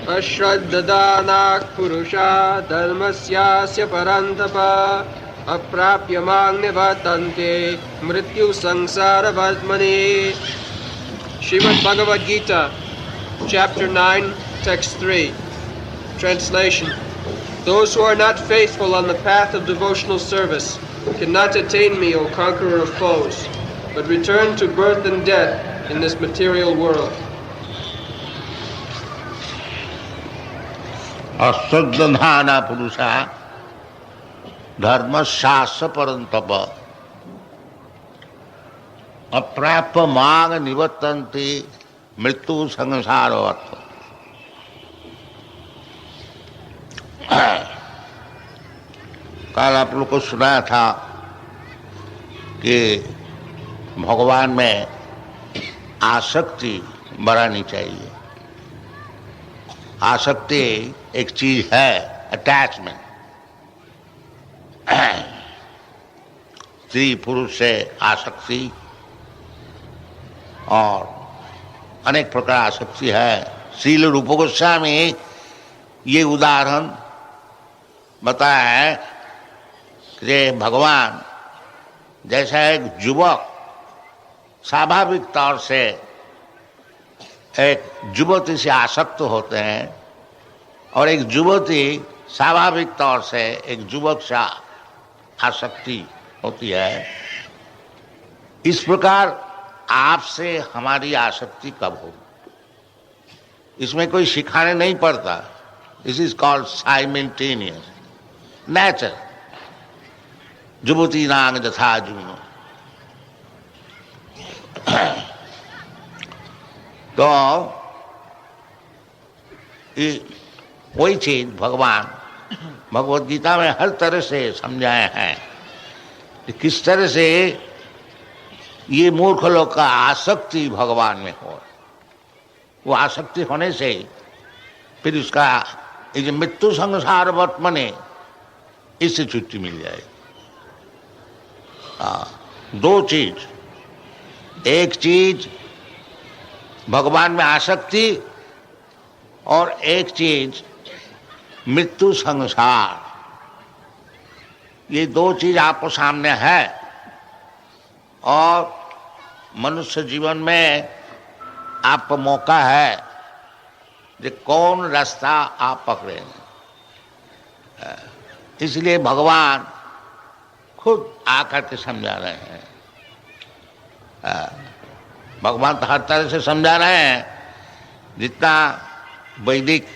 अश्रद्धदानाः पुरुषा धर्मस्यास्य परन्तप अप्राप्य मां निवर्तन्ते मृत्यु संसारवर्त्मनि. Srimad Bhagavad Gita, Chapter 9, Text 3. Translation. Those who are not faithful on the path of devotional service cannot attain me, O conqueror of foes, but return to birth and death in this material world. अश्रद्धधाना पुरुषा धर्मशास्त्र परंतप अप्राप्य मांग निवर्तन्ते मृत्यु संसारवत्. कल आप लोग को सुनाया था कि भगवान में आसक्ति बढ़ानी चाहिए. आसक्ति एक चीज है, अटैचमेंट. स्त्री पुरुष से आसक्ति और अनेक प्रकार आसक्ति है. श्रील रूप गोस्वामी ये उदाहरण बताया है कि भगवान जैसा एक युवक स्वाभाविक तौर से एक युवती से आसक्त होते हैं और एक युवती स्वाभाविक तौर से एक युवक से आसक्ति होती है. इस प्रकार आपसे हमारी आसक्ति कब हो, इसमें कोई सिखाने नहीं पड़ता. This is called simultaneous nature. युवती नांग जथा जूनो. तो वही चीज भगवान भगवद गीता में हर तरह से समझाए हैं कि किस तरह से ये मूर्ख लोग का आसक्ति भगवान में हो. वो आसक्ति होने से फिर उसका ये जो मृत्यु संसार वर्तमने इससे छुट्टी मिल जाएगी. दो चीज, एक चीज भगवान में आसक्ति और एक चीज मृत्यु संसार. ये दो चीज आपको सामने है और मनुष्य जीवन में आपको मौका है कि कौन रास्ता आप पकड़ेंगे. इसलिए भगवान खुद आकर के समझा रहे हैं. भगवान तो हर तरह से समझा रहे हैं. जितना वैदिक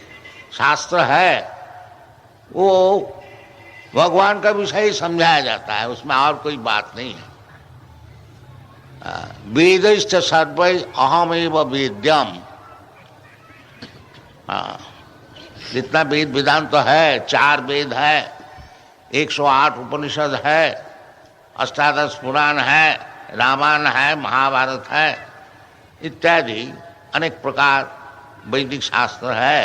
शास्त्र है वो भगवान का विषय ही समझाया जाता है, उसमें और कोई बात नहीं है. वेदैश्च सर्वै अहमेव वेद्यम. जितना वेद विधान तो है, 4 वेद है, 108 उपनिषद है, 18 पुराण है, रामायण है, महाभारत है, इत्यादि अनेक प्रकार वैदिक शास्त्र है,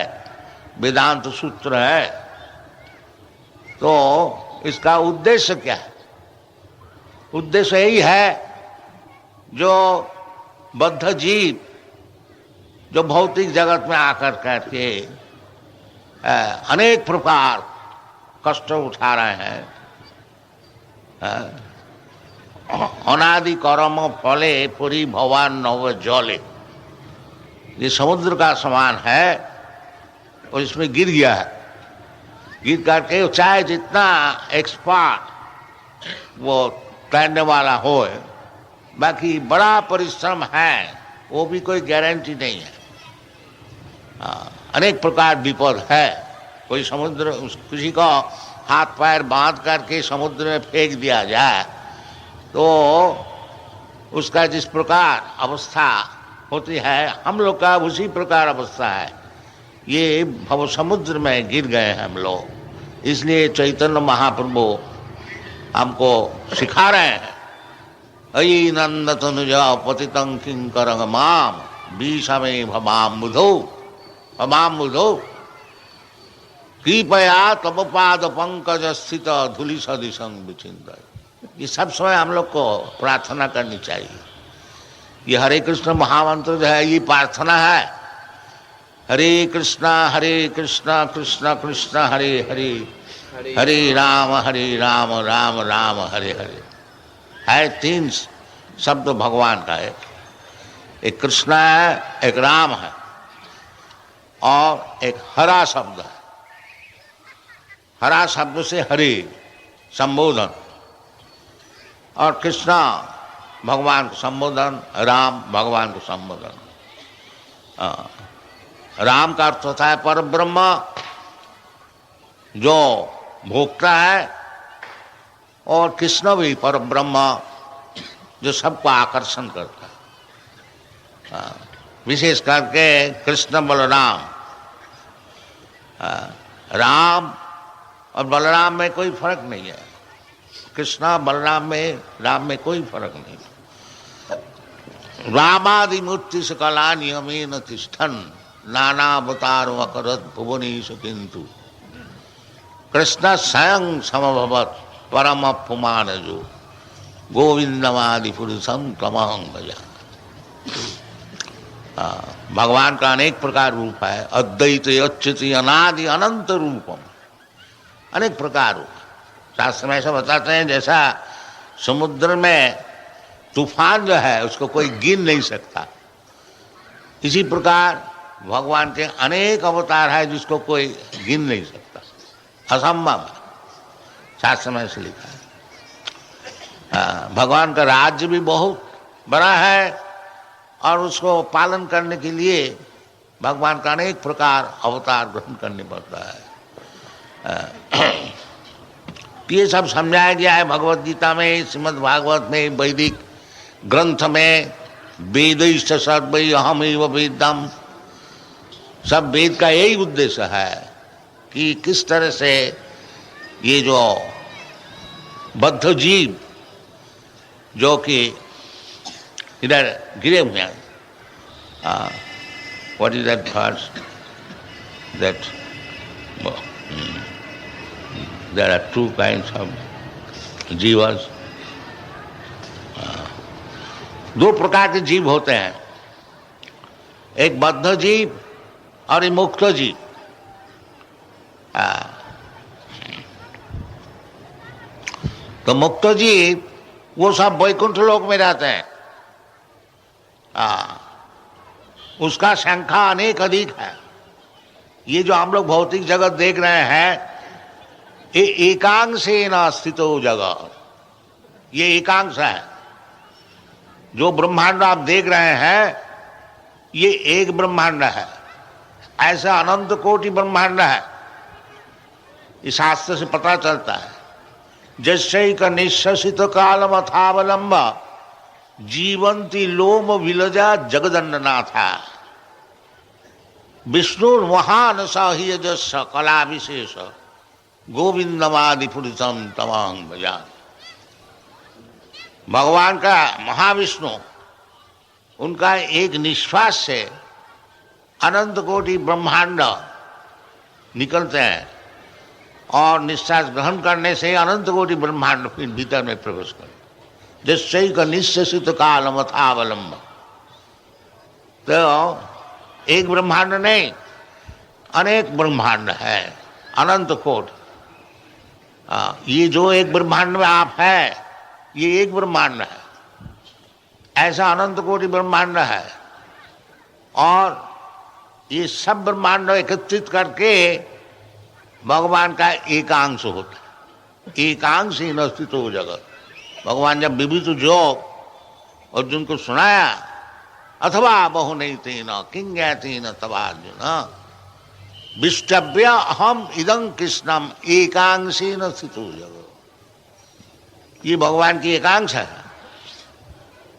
वेदांत सूत्र है. तो इसका उद्देश्य क्या है? उद्देश्य यही है जो बद्ध जीव जो भौतिक जगत में आकर करके अनेक प्रकार कष्ट उठा रहे हैं. अनादि कर्म फले पुरी भवान नव जले. ये समुद्र का समान है और इसमें गिर गया है. गिर करके चाहे जितना एक्सपर्ट वो तैरने वाला हो, बाकी बड़ा परिश्रम है, वो भी कोई गारंटी नहीं है. अनेक प्रकार विपद है. कोई समुद्र किसी को हाथ पैर बांध करके समुद्र में फेंक दिया जाए तो उसका जिस प्रकार अवस्था होती है, हम लोग का उसी प्रकार अवस्था है. ये भव समुद्र में गिर गए हैं हम लोग. इसलिए चैतन्य महाप्रभु हमको सिखा रहे हैं, अयि नंद तनुज पतितं किंकरं माम विषमे भमाम बुधो कृपया तब पाद पंकज स्थित धूलि सदिशं विचिंत. ये सब समय हम लोग को प्रार्थना करनी चाहिए. ये हरे कृष्ण महामंत्र जो है ये प्रार्थना है हरे कृष्णा कृष्णा कृष्णा हरे हरे, हरे राम राम राम हरे हरे। है 3 शब्द भगवान का है, एक कृष्ण है, एक राम है और एक हरा शब्द है। हरा शब्द से हरे संबोधन, और कृष्णा भगवान को संबोधन, राम भगवान को संबोधन। राम का अर्थ होता है पर ब्रह्म, जो भोक्ता है, और कृष्ण भी पर ब्रह्म, जो सबको आकर्षण करता है। विशेष करके कृष्ण बलराम, राम और बलराम में कोई फर्क नहीं है। कृष्णा बलराम में, राम में कोई फर्क नहीं। रामादि मूर्ति सकलानि अमेन तिष्ठन् नानावतारो अकरत् भुवनेषु किन्तु कृष्ण स्वयं समभवत् परम पुमानजो गोविंदमादि पुरुषम तमहं भजामि। भगवान का अनेक प्रकार रूप है, अद्वैत अच्युत अनादि अनंत रूपम, अनेक प्रकार रूप। शास्त्र में ऐसा बताते हैं जैसा समुद्र में तूफान जो है उसको कोई गिन नहीं सकता, इसी प्रकार भगवान के अनेक अवतार है जिसको कोई गिन नहीं सकता, असंभव है। शास्त्र में ऐसे लिखा है। भगवान का राज्य भी बहुत बड़ा है और उसको पालन करने के लिए भगवान का अनेक प्रकार अवतार ग्रहण करने पड़ता है। ये सब समझाया गया है भगवद गीता में, श्रीमद् भागवत में, वैदिक ग्रंथ में। वेदैश्च सर्वैः अहमेव वेद्यम्, सब वेद का यही उद्देश्य है कि किस तरह से ये जो बद्ध जीव जो कि इधर गिरे हुए हैं, what is that first that there are 2 kinds of जीवस, 2 प्रकार के जीव होते हैं, एक बद्ध जीव और एक मुक्त जीव। तो मुक्त जीव वो सब वैकुंठ लोक में रहते हैं, उसका संख्या अनेक अधिक है। ये जो हम लोग भौतिक जगत देख रहे हैं, ये एकांशेन स्थितो जगत, ये एकांश है। जो ब्रह्मांड आप देख रहे हैं ये एक ब्रह्मांड है, ऐसा अनंत कोटि ब्रह्मांड है। इस शास्त्र से पता चलता है। जैसे निश्वसित कालम अथावलंब जीवंती लोम विलजा जगदंडनाथा विष्णु महान सहियजस कला विशेष गोविंदमादि पुरुषम तमहं भजामि। भगवान का महाविष्णु, उनका एक निश्वास से अनंत कोटि ब्रह्मांड निकलते हैं और निश्वास ग्रहण करने से अनंत कोटि ब्रह्मांड फिर भीतर में प्रवेश कर। जिससे का निश्चित कालम अथावलंब, तो एक ब्रह्मांड नहीं अनेक ब्रह्मांड है, अनंत कोटि। ये जो एक ब्रह्मांड में आप है ये एक ब्रह्मांड है, ऐसा अनंत कोटि ब्रह्मांड है। और ये सब ब्रह्मांड एकत्रित करके भगवान का एकांश होता है। एकांश ही नस्तित हो जगत। भगवान जब विविध जोग अर्जुन को सुनाया, अथवा बहु नहीं तेना किंगैतेन तवार्जुन विष्टव्य अहम इदं कृष्णम एकांशेन स्थितो जगत। ये भगवान की एकांश है।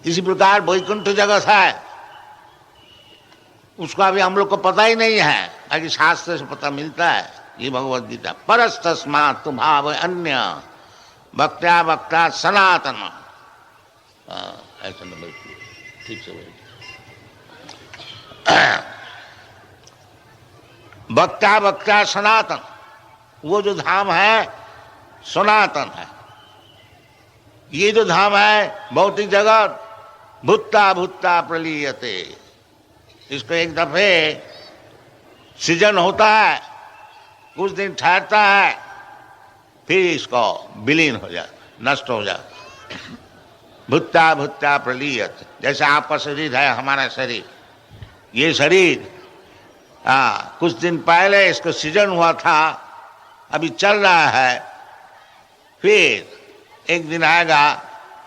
इसी प्रकार वैकुंठ जगत है, उसका भी हम लोग को पता ही नहीं है, आगे शास्त्र से पता मिलता है। ये भगवद गीता परस्तस्मात् तु भाव अन्य भक्त्या भक्ता सनातन, ऐसा नंबर ठीक से भक्त्या भक्त्या सनातन, वो जो धाम है सनातन है। ये जो धाम है भौतिक जगत भूता भूता प्रलीयते, इसको एक दफे सृजन होता है, कुछ दिन ठहरता है, फिर इसको विलीन हो जाता, नष्ट हो जाता। भुत्ता भुत्ता प्रलीयत, जैसे आपका शरीर है, हमारा शरीर, ये शरीर कुछ दिन पहले इसको सृजन हुआ था, अभी चल रहा है, फिर एक दिन आएगा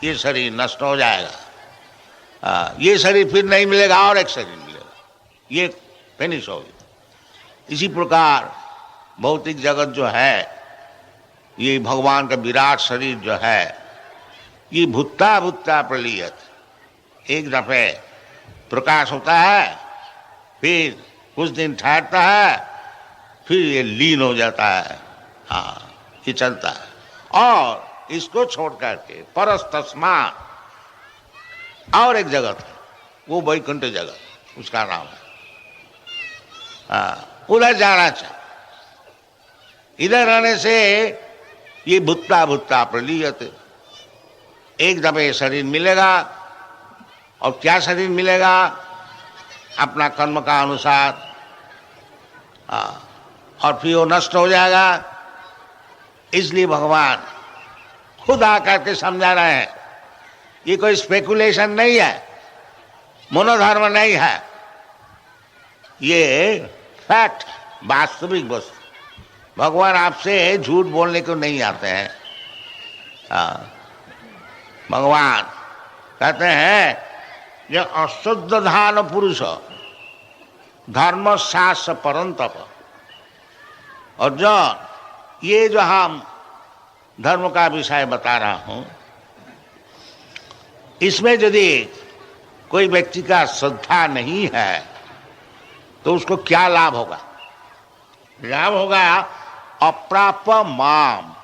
ये शरीर नष्ट हो जाएगा, ये शरीर फिर नहीं मिलेगा और एक शरीर मिलेगा, ये फिनिश होगी। इसी प्रकार भौतिक जगत जो है, ये भगवान का विराट शरीर जो है, ये भुत्ता भुत्ता प्रलीयत, एक दफे प्रकाश होता है, फिर कुछ दिन ठहरता है, फिर ये लीन हो जाता है। ये चलता है। और इसको छोड़ करके परस्तस्मात् और एक जगत है, वो वैकुंठ जगत, उसका नाम है। उधर जाना चाहिए। इधर रहने से ये भुत्ता भुत्ता प्रलीयत, एक दफे शरीर मिलेगा, और क्या शरीर मिलेगा? अपना कर्म का अनुसार, और फिर वो नष्ट हो जाएगा। इसलिए भगवान खुद आकर के समझा रहे हैं, ये कोई स्पेकुलेशन नहीं है, मनोधर्म नहीं है, ये फैक्ट, वास्तविक वस्तु। भगवान आपसे झूठ बोलने को नहीं आते हैं। भगवान कहते हैं, ये अशुद्ध धान पुरुष धर्म शास्त्र परंतप। और जो ये जो हम धर्म का विषय बता रहा हूं, इसमें यदि कोई व्यक्ति का श्रद्धा नहीं है तो उसको क्या लाभ होगा? लाभ होगा अप्राप माम,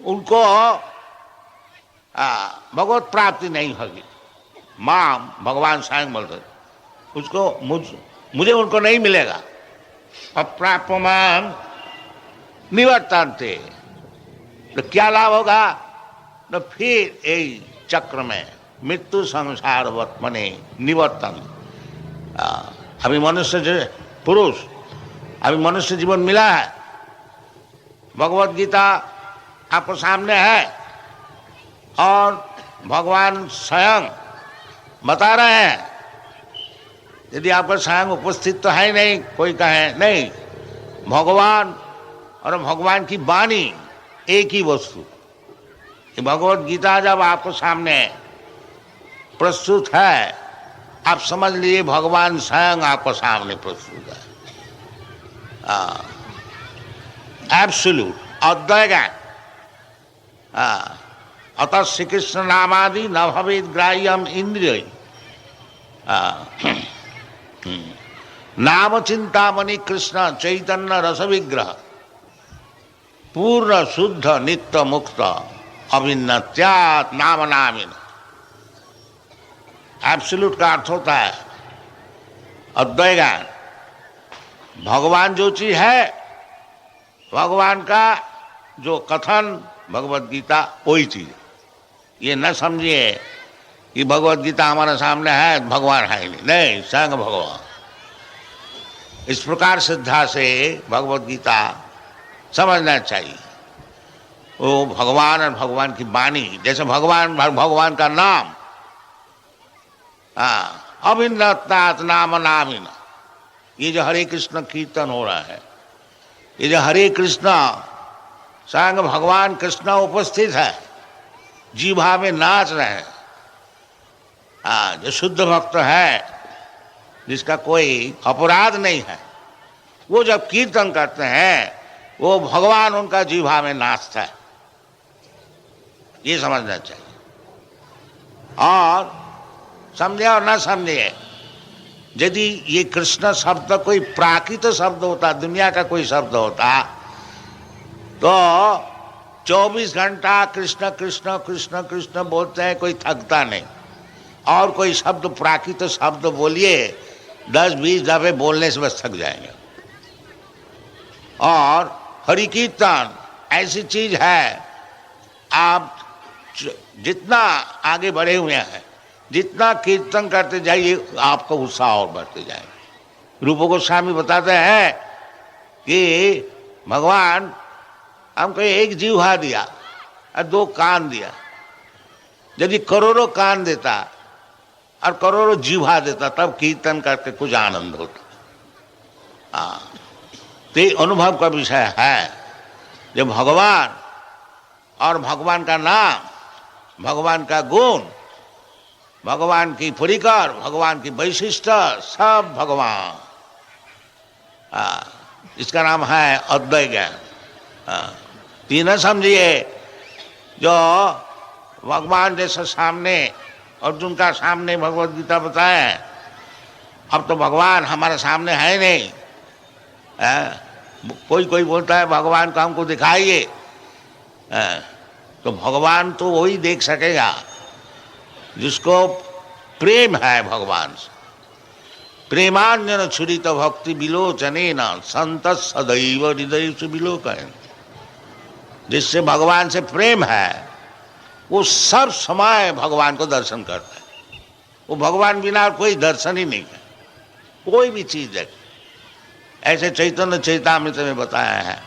उनको भगवत प्राप्ति नहीं होगी। माम भगवान स्वयं बोलते, उसको मुझे उनको नहीं मिलेगा। अप्राप माम निवर्तन्ते, तो क्या लाभ होगा? तो फिर यही चक्र में मृत्यु संसार वर्तमने निवर्तन। अभी मनुष्य पुरुष, अभी मनुष्य जीवन मिला है, भगवत गीता आपको सामने है, और भगवान स्वयं बता रहे हैं। यदि आपका स्वयं उपस्थित तो है नहीं, कोई कहे नहीं, भगवान और भगवान की वाणी एक ही वस्तु। भगवत गीता जब आपको सामने प्रस्तुत है, आप समझ लीजिए भगवान स्वयं आपको सामने प्रस्तुत है। एब्सोल्यूट अद्वैत ज्ञान। अतः श्री कृष्ण नामादि न भवेद ग्राह्यम इंद्रिय। नाम चिंतामणि कृष्ण चैतन्य रस विग्रह, पूर्ण शुद्ध नित्य मुक्त अभिन्नत्यात् नाम नामिन। एब्सोल्यूट का अर्थ होता है अद्वैत ज्ञान। भगवान जो चीज है, भगवान का जो कथन भगवत गीता वही चीज। ये न समझिए कि भगवत गीता हमारे सामने है, भगवान है ही नहीं, स्वयं भगवान। इस प्रकार श्रद्धा से भगवत गीता समझना चाहिए। वो भगवान और भगवान की वाणी, जैसे भगवान का नाम, अभिन्नत्वात् नाम नामिन। ये जो हरे कृष्ण कीर्तन हो रहा है, ये जो हरे कृष्ण, स्वयं भगवान कृष्ण उपस्थित है, जीवा में नाच रहे हैं। जो शुद्ध भक्त है, जिसका कोई अपराध नहीं है, वो जब कीर्तन करते हैं, वो भगवान उनका जीवा में नाचता है। ये समझना चाहिए। और समझे और ना समझे, यदि ये कृष्ण शब्द कोई प्राकृत शब्द होता, दुनिया का कोई शब्द होता, तो 24 घंटा कृष्ण कृष्ण कृष्ण कृष्ण बोलते हैं, कोई थकता नहीं। और कोई शब्द प्राकृत शब्द बोलिए, 10-20 दफे बोलने से बस थक जाएंगे। और हरि कीर्तन ऐसी चीज है, आप जितना आगे बढ़े हुए हैं, जितना कीर्तन करते जाइए, आपका उत्साह और बढ़ते जाएंगे। रूप गोस्वामी बताते हैं कि भगवान हमको एक जीवा दिया और 2 कान दिया। यदि करोड़ों कान देता और करोड़ों जीवा देता तब कीर्तन करके कुछ आनंद होता। तो ये अनुभव का विषय है। जो भगवान और भगवान का नाम, भगवान का गुण, भगवान की परिकर, भगवान की वैशिष्ट, सब भगवान, इसका नाम है अद्वैत ज्ञान। तीन समझिए, जो भगवान जैसे सामने अर्जुन का सामने भगवद गीता बताए, अब तो भगवान हमारे सामने है नहीं। कोई कोई बोलता है भगवान को हमको दिखाइए, तो भगवान तो वही देख सकेगा जिसको प्रेम है भगवान से। प्रेमांजन छुरित भक्ति विलोचने न संत सदैव हृदय से विलोकन। जिससे भगवान से प्रेम है वो सब समय भगवान को दर्शन करता है। वो भगवान बिना कोई दर्शन ही नहीं है, कोई भी चीज है। ऐसे चैतन्य चैतामृत में बताया है,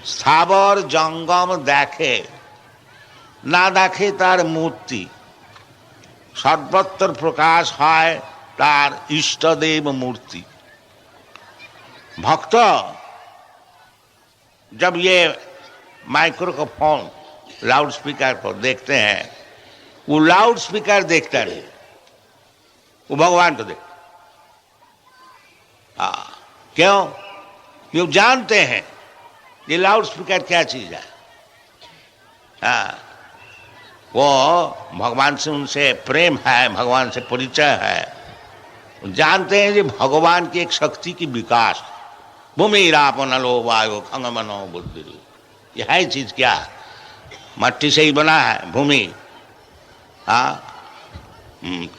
स्थावर जंगम देखे ना देखे तार मूर्ति, सर्वत्र प्रकाश है तार इष्टदेव मूर्ति। भक्त जब ये माइक्रोफोन लाउड स्पीकर को देखते हैं, वो लाउड स्पीकर देखता नहीं, वो भगवान को देखता। क्यों? वो जानते हैं ये लाउड स्पीकर क्या चीज है। वो भगवान से उनसे प्रेम है, भगवान से परिचय है। जानते हैं कि भगवान की एक शक्ति की विकास। भूमि रापनलो वायु खंगमनो बुद्धि, ये है चीज क्या? मट्टी से ही बना है भूमि।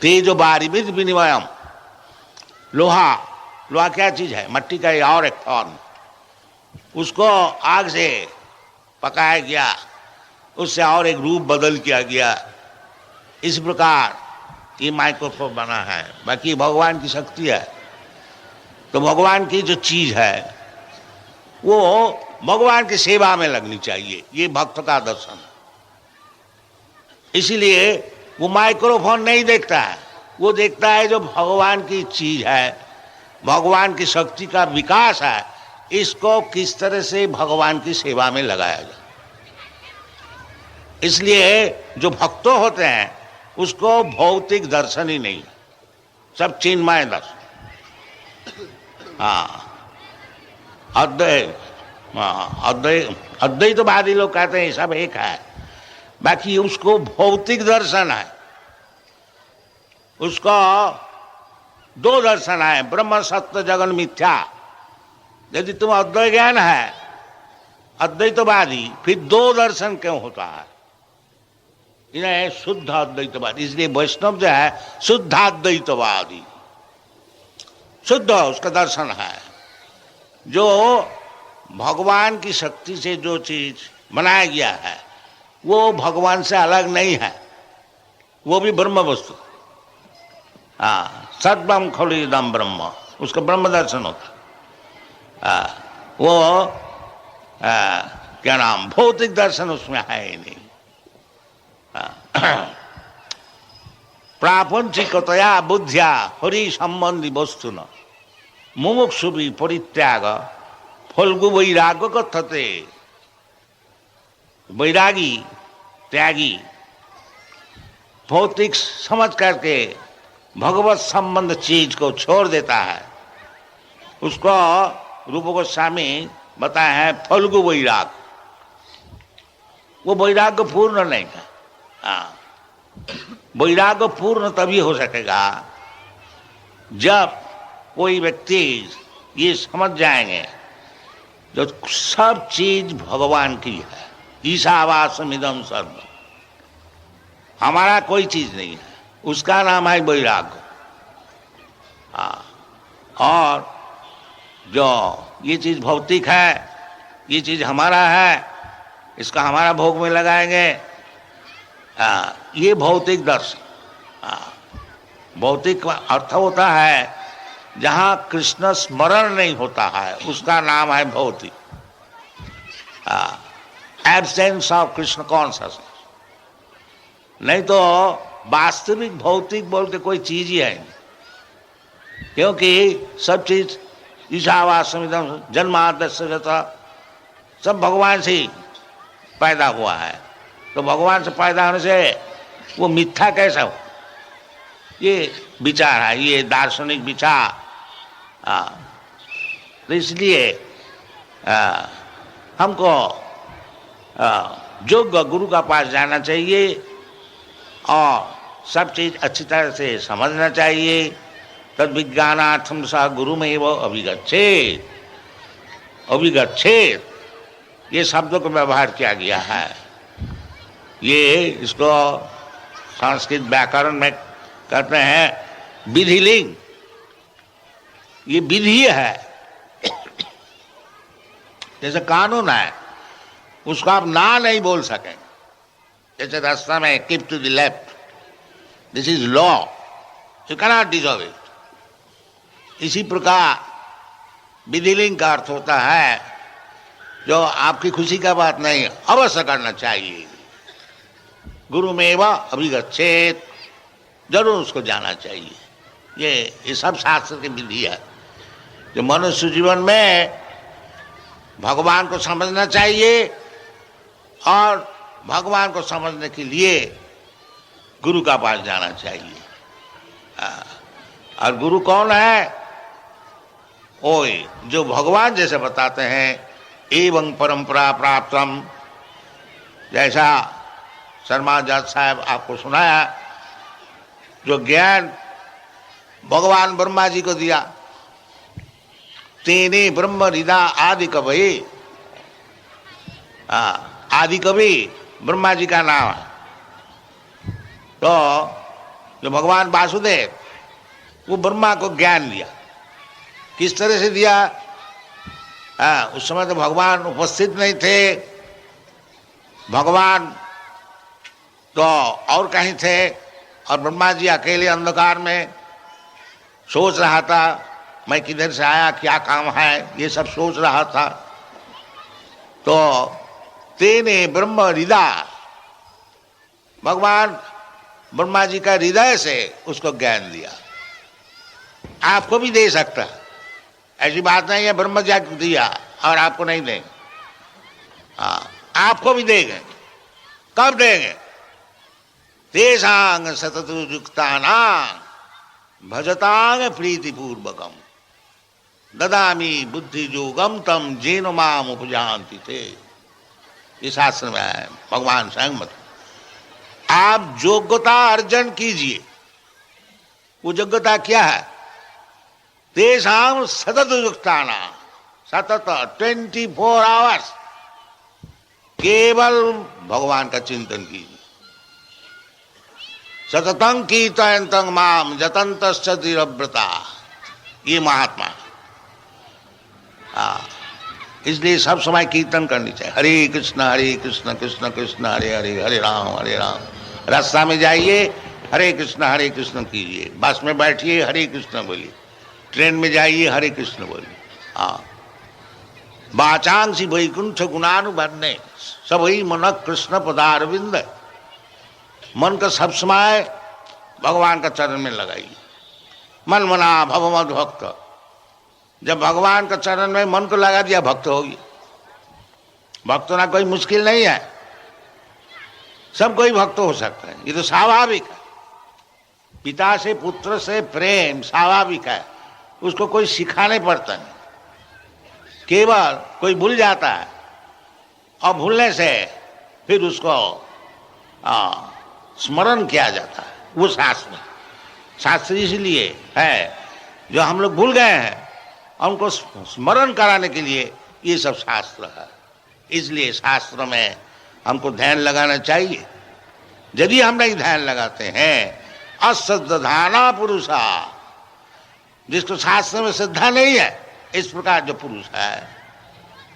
तेजो बारिविद विनिमयम, लोहा, लोहा क्या चीज है? मट्टी का और एक फॉर्म। उसको आग से पकाया गया, उससे और एक रूप बदल किया गया। इस प्रकार ये माइक्रोफोन बना है। बाकी भगवान की शक्ति है। तो भगवान की जो चीज है वो भगवान की सेवा में लगनी चाहिए। ये भक्त का दर्शन है। इसीलिए वो माइक्रोफोन नहीं देखता है, वो देखता है जो भगवान की चीज है, भगवान की शक्ति का विकास है, इसको किस तरह से भगवान की सेवा में लगाया जाए। इसलिए जो भक्त होते हैं उसको भौतिक दर्शन ही नहीं, सब चिन्मय दर्शन। अद्वैतवादी लोग कहते हैं सब एक है, बाकी उसको भौतिक दर्शन है। उसको 2 दर्शन है, ब्रह्म सत्य जगन मिथ्या। यदि तुम अद्वैत ज्ञान है, अद्वैतवादी, फिर 2 दर्शन क्यों होता है? इन्हें शुद्ध अद्वैतवादी, इसलिए वैष्णव जो है शुद्धाद्वैतवादी, शुद्ध उसका दर्शन है। जो भगवान की शक्ति से जो चीज बनाया गया है वो भगवान से अलग नहीं है, वो भी ब्रह्म वस्तु। सद्ब्रह्म खलुदम ब्रह्म, उसका ब्रह्म दर्शन होता। वो क्या नाम, भौतिक दर्शन उसमें है ही नहीं। प्रापंचिकतया बुद्धिया हरि संबंधी वस्तु न मुमुक्षुभि परित्याग फल्गु वैराग्य कथते। वैरागी, त्यागी, भौतिक समझ करके भगवत संबंध चीज को छोड़ देता है, उसको रूप गोस्वामी बताया है फल्गु वैराग। वो वैराग्य पूर्ण नहीं है। वैराग्य पूर्ण तभी हो सकेगा जब कोई व्यक्ति ये समझ जाएंगे जो सब चीज भगवान की है। ईशावासमिदं सर्व, हमारा कोई चीज नहीं है, उसका नाम है वैराग्य। और जो ये चीज भौतिक है, ये चीज हमारा है, इसका हमारा भोग में लगाएंगे, ये भौतिक दर्शन। भौतिक अर्थ होता है जहां कृष्ण स्मरण नहीं होता है उसका नाम है भौतिक, एब्सेंस ऑफ कृष्ण कॉन्शसनेस। नहीं तो वास्तविक भौतिक बोल के कोई चीज ही है नहीं, क्योंकि सब चीज ईशावास्यमिदं जन्माद्यस्य यतः, सब भगवान से ही पैदा हुआ है। तो भगवान से पैदा होने से वो मिथ्या कैसा हो, ये विचार है, ये दार्शनिक विचार। तो इसलिए हमको योग्य गुरु का पास जाना चाहिए और सब चीज अच्छी तरह से समझना चाहिए। तद विज्ञानार्थम सा गुरु में वो अभिगच्छेत, अभिगच्छेत ये शब्दों का व्यवहार किया गया है। ये इसको संस्कृत व्याकरण में कहते हैं विधिलिंग, ये विधि है। जैसे कानून है उसको आप ना नहीं बोल सकें, जैसे रास्ता में keep to the left, this is law, you cannot disobey it. इसी प्रकार विधिलिंग का अर्थ होता है जो आपकी खुशी का बात नहीं, अवश्य करना चाहिए। गुरु में व अभिगच्छेत, जरूर उसको जाना चाहिए। ये सब शास्त्र की विधि है। जो मनुष्य जीवन में भगवान को समझना चाहिए और भगवान को समझने के लिए गुरु का पास जाना चाहिए। और गुरु कौन है? ओए जो भगवान जैसे बताते हैं, एवं परंपरा प्राप्तम, जैसा शर्मा जज साहब आपको सुनाया, जो ज्ञान भगवान ब्रह्मा जी को दिया, तेने ब्रह्म हृदा आदि कवि, आदि कवि ब्रह्मा जी का नाम है। तो जो भगवान वासुदेव, वो ब्रह्मा को ज्ञान दिया। किस तरह से दिया? उस समय तो भगवान उपस्थित नहीं थे, भगवान तो और कहीं थे और ब्रह्मा जी अकेले अंधकार में सोच रहा था, मैं किधर से आया, क्या काम है, ये सब सोच रहा था। तो तेने ब्रह्म हृदय, भगवान ब्रह्मा जी का हृदय से उसको ज्ञान दिया। आपको भी दे सकता है, ऐसी बात नहीं है ब्रह्म जी को दिया और आपको नहीं देंगे। आपको भी देंगे। कब देंगे? तेषांग सततु युक्तानां भजतांग प्रीतिपूर्वकम ददामि बुद्धि योगम तम जेन माम उपजानति थे। इस शास्त्र में है, भगवान स्वयं मत। आप योग्यता अर्जन कीजिए। वो योग्यता क्या है? तेषां सतत युक्तानां, सतत 24 आवर्स केवल भगवान का चिंतन कीजिए। सततं कीर्तयन्तं माम जतन्तश्च धीरव्रता, ये महात्मा। इसलिए सब समय कीर्तन करनी चाहिए। हरे कृष्ण कृष्ण कृष्ण हरे हरे, हरे राम। रास्ता में जाइए हरे कृष्ण कीजिए, बस में बैठिए हरे कृष्ण बोलिए, ट्रेन में जाइए हरे कृष्ण बोलिए। वाचांसी वैकुंठ गुणानुबन्ने सभी मन कृष्ण पदारविंद, मन का सब समय भगवान का चरण में लगाइए। मन मना भव मद भक्त, जब भगवान का चरण में मन को लगा दिया, भक्त होगी। भक्त होना कोई मुश्किल नहीं है, सब कोई भक्त हो सकता है, ये तो स्वाभाविक है। पिता से पुत्र से प्रेम स्वाभाविक है, उसको कोई सिखाने पड़ता नहीं। केवल कोई भूल जाता है और भूलने से फिर उसको स्मरण किया जाता है। वो शास्त्र इसलिए है, जो हम लोग भूल गए हैं उनको स्मरण कराने के लिए ये सब शास्त्र है। इसलिए शास्त्र में हमको ध्यान लगाना चाहिए। यदि हम नहीं ध्यान लगाते हैं, अश्रद्धाना पुरुषा, जिसको शास्त्र में श्रद्धा नहीं है, इस प्रकार जो पुरुष है,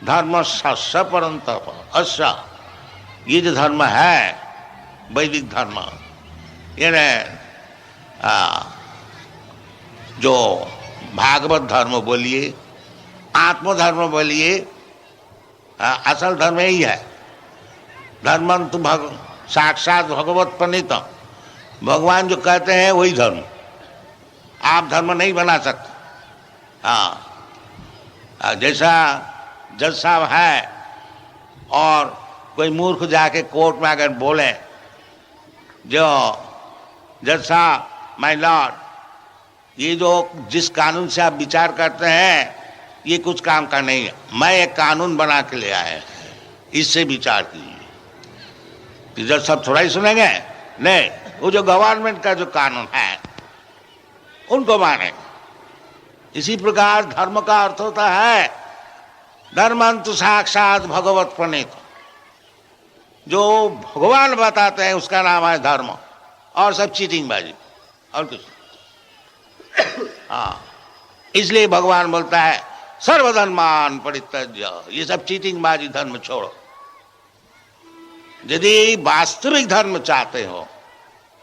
धर्म स परंतप अश्र, ये जो धर्म है वैदिक धर्म, यानी जो भागवत धर्म बोलिए, आत्मधर्म बोलिए, असल धर्म यही है। धर्मं तो साक्षात भगवत प्रणीत, भगवान जो कहते हैं वही धर्म। आप धर्म नहीं बना सकते। हाँ, जैसा जज साहब है और कोई मूर्ख जाके कोर्ट में अगर बोले, जो जज साहब, माय लॉर्ड, ये जो जिस कानून से आप विचार करते हैं ये कुछ काम का नहीं है, मैं एक कानून बना के ले आया, इससे विचार कीजिए। कि जज साहब थोड़ा ही सुनेंगे? नहीं, वो जो गवर्नमेंट का जो कानून है उनको माने। इसी प्रकार धर्म का अर्थ होता है धर्मंतु साक्षात भगवत प्रणीत, जो भगवान बताते हैं उसका नाम है धर्म, और सब चीटिंगबाजी और कुछ। हाँ, इसलिए भगवान बोलता है सर्वधर्मान परित्यज्य, ये सब चीटिंगबाजी धर्म छोड़ो। यदि वास्तविक धर्म चाहते हो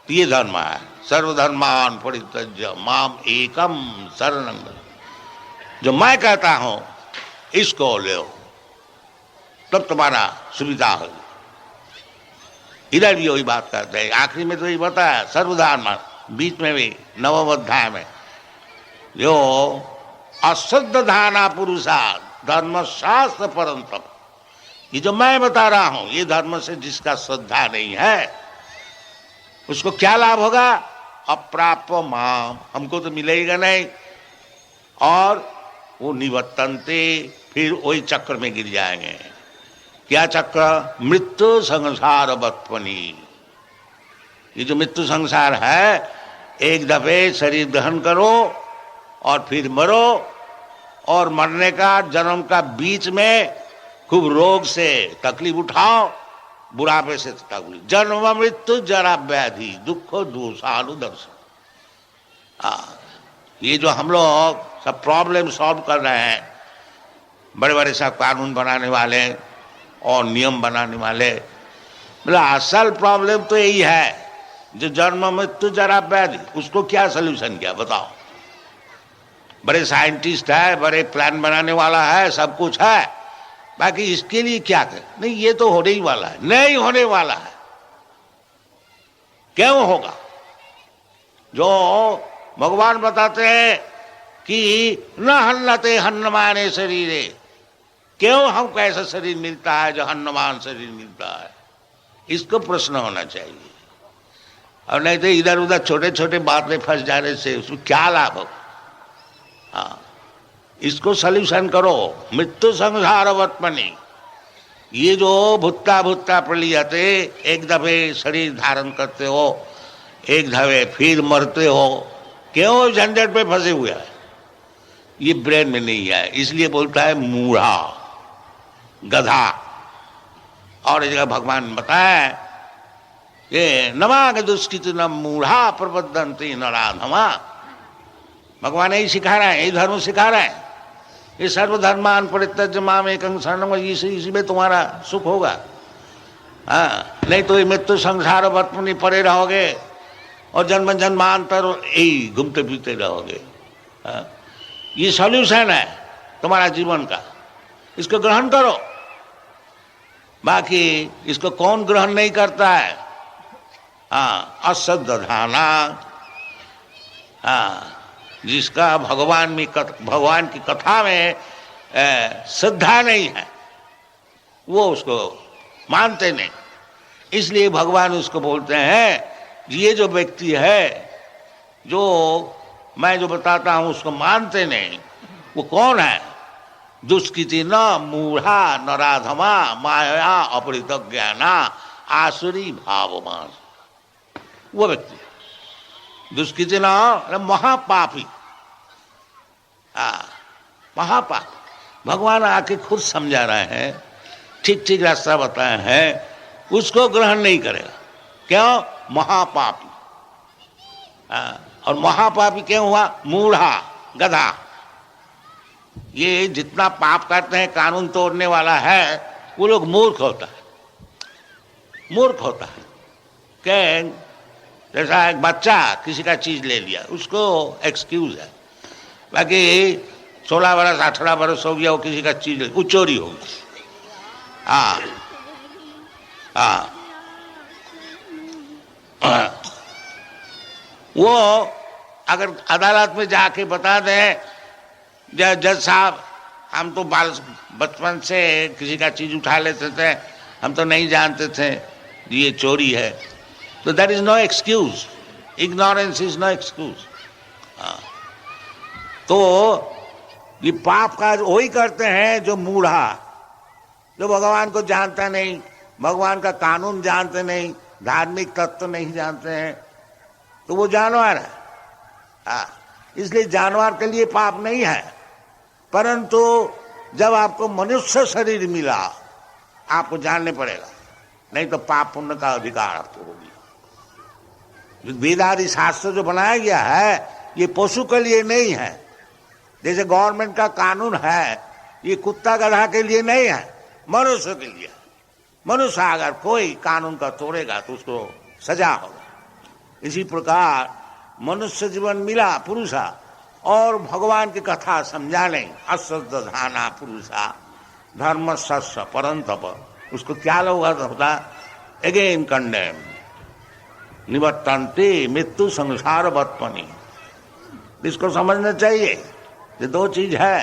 तो ये धर्म है, सर्वधर्मान परित्यज्य माम एकम शरणं व्रज। जो मैं कहता हूं इसको ले, तब तुम्हारा सुविधा होगी। इधर भी वही बात करते हैं, आखिरी में तो यही बताया सर्वधर्म, बीच में भी 9वें अध्याय में, जो अश्रद्ध धाना पुरुषा धर्म शास्त्र परंतप, ये जो मैं बता रहा हूं ये धर्म से जिसका श्रद्धा नहीं है उसको क्या लाभ होगा? अप्राप्य माम, हमको तो मिलेगा नहीं, और वो निवर्तन्ते, फिर वही चक्र में गिर जाएंगे। क्या चक्र? मृत्यु संसार बत्पनी। ये जो मृत्यु संसार है, एक दफे शरीर ग्रहण करो और फिर मरो, और मरने का जन्म का बीच में खूब रोग से तकलीफ उठाओ, बुढ़ापे से तकलीफ, जन्म मृत्यु जरा व्याधि दुख दोषानु दर्शन। ये जो हम लोग सब प्रॉब्लम सॉल्व कर रहे हैं, बड़े बड़े सब कानून बनाने वाले और नियम बनाने वाले, मतलब असल प्रॉब्लम तो यही है, जो जन्म मृत्यु जरा व्याधि, उसको क्या सोल्यूशन किया बताओ? बड़े साइंटिस्ट है, बड़े प्लान बनाने वाला है, सब कुछ है, बाकी इसके लिए क्या कर? नहीं, ये तो होने ही वाला है, नहीं होने वाला है। क्यों होगा? जो भगवान बताते हैं कि न हन्नते हन्नमाने शरीरे, क्यों हमको ऐसा शरीर मिलता है जो हन्नमान शरीर मिलता है? इसको प्रश्न होना चाहिए, और नहीं तो इधर उधर छोटे छोटे बात में फंस जाने से उसको क्या लाभ हो? हाँ, इसको सल्यूशन करो। मृत्यु संसार वर्तमनी, ये जो भुत्ता भुत्ता प्रलीयते, एक दफे शरीर धारण करते हो, एक दफे फिर मरते हो, क्यों झंझट पे फंसे हुए हैं? ये ब्रेन में नहीं है, इसलिए बोलता है मूढ़ा, गधा। और इस जगह भगवान बताया ये नमाग दुष्कृत न मूढ़ा प्रबद्धन्ति नराधमा। भगवान यही सिखा रहे हैं, यही धर्म सिखा रहे हैं। ये सर्वधर्मान परित्यज्य माम एकं शरणं व्रज, इसी में तुम्हारा सुख होगा। हाँ, नहीं तो ये मृत्यु संसार वर्तमनी पड़े रहोगे और जन्म जन्मांतर यही घूमते फिरते रहोगे। हाँ, ये सॉल्यूशन है तुम्हारा जीवन का, इसको ग्रहण करो। बाकी इसको कौन ग्रहण नहीं करता है? हाँ, अश्रद्ध धाना, हाँ, जिसका भगवान की कथा में श्रद्धा नहीं है, वो उसको मानते नहीं। इसलिए भगवान उसको बोलते हैं ये जो व्यक्ति है, जो मैं जो बताता हूं उसको मानते नहीं, वो कौन है? दुष्कृति न मूढ़ा नराधमा माया अपहृत ज्ञाना आसुरी भावमान। वो व्यक्ति दुष्कृति न महापापी, महापाप। भगवान आके खुद समझा रहे हैं, ठीक ठीक रास्ता बताए हैं, उसको ग्रहण नहीं करेगा। क्यों? महापापी। और महापापी क्यों हुआ? मूढ़ा, गधा। ये जितना पाप करते हैं, कानून तोड़ने वाला है, वो लोग मूर्ख होता है, मूर्ख होता है। क्या? जैसा एक बच्चा किसी का चीज ले लिया, उसको एक्सक्यूज है, बाकी 16 बरस 18 बरस हो गया, वो किसी का चीज वो चोरी हो गई। हाँ हाँ, वो अगर अदालत में जाके बता दें जज साहब हम तो बचपन से किसी का चीज उठा लेते थे, हम तो नहीं जानते थे ये चोरी है, तो that is no excuse, ignorance is no excuse. तो ये पाप काज वही करते हैं जो मूढ़ा, जो भगवान को जानता नहीं, भगवान का कानून जानते नहीं, धार्मिक तत्व नहीं जानते हैं, तो वो जानवर है। इसलिए जानवर के लिए पाप नहीं है, परंतु जब आपको मनुष्य शरीर मिला आपको जानने पड़ेगा, नहीं तो पाप पुण्य का अधिकार आपको होगी। वेदादि शास्त्र जो बनाया गया है ये पशु के लिए नहीं है, जैसे गवर्नमेंट का कानून है ये कुत्ता गधा के लिए नहीं है, मनुष्य के लिए। मनुष्य अगर कोई कानून का तोड़ेगा तो उसको सजा होगा। इसी प्रकार मनुष्य जीवन मिला पुरुषा और भगवान की कथा समझाने, अश्रद्धाना पुरुषा धर्म सस्य परंतप, उसको क्या लोग होता अगेन कंडेम निवर्तन्ते मृत्यु संसार वर्तमनि। इसको समझना चाहिए कि दो चीज है,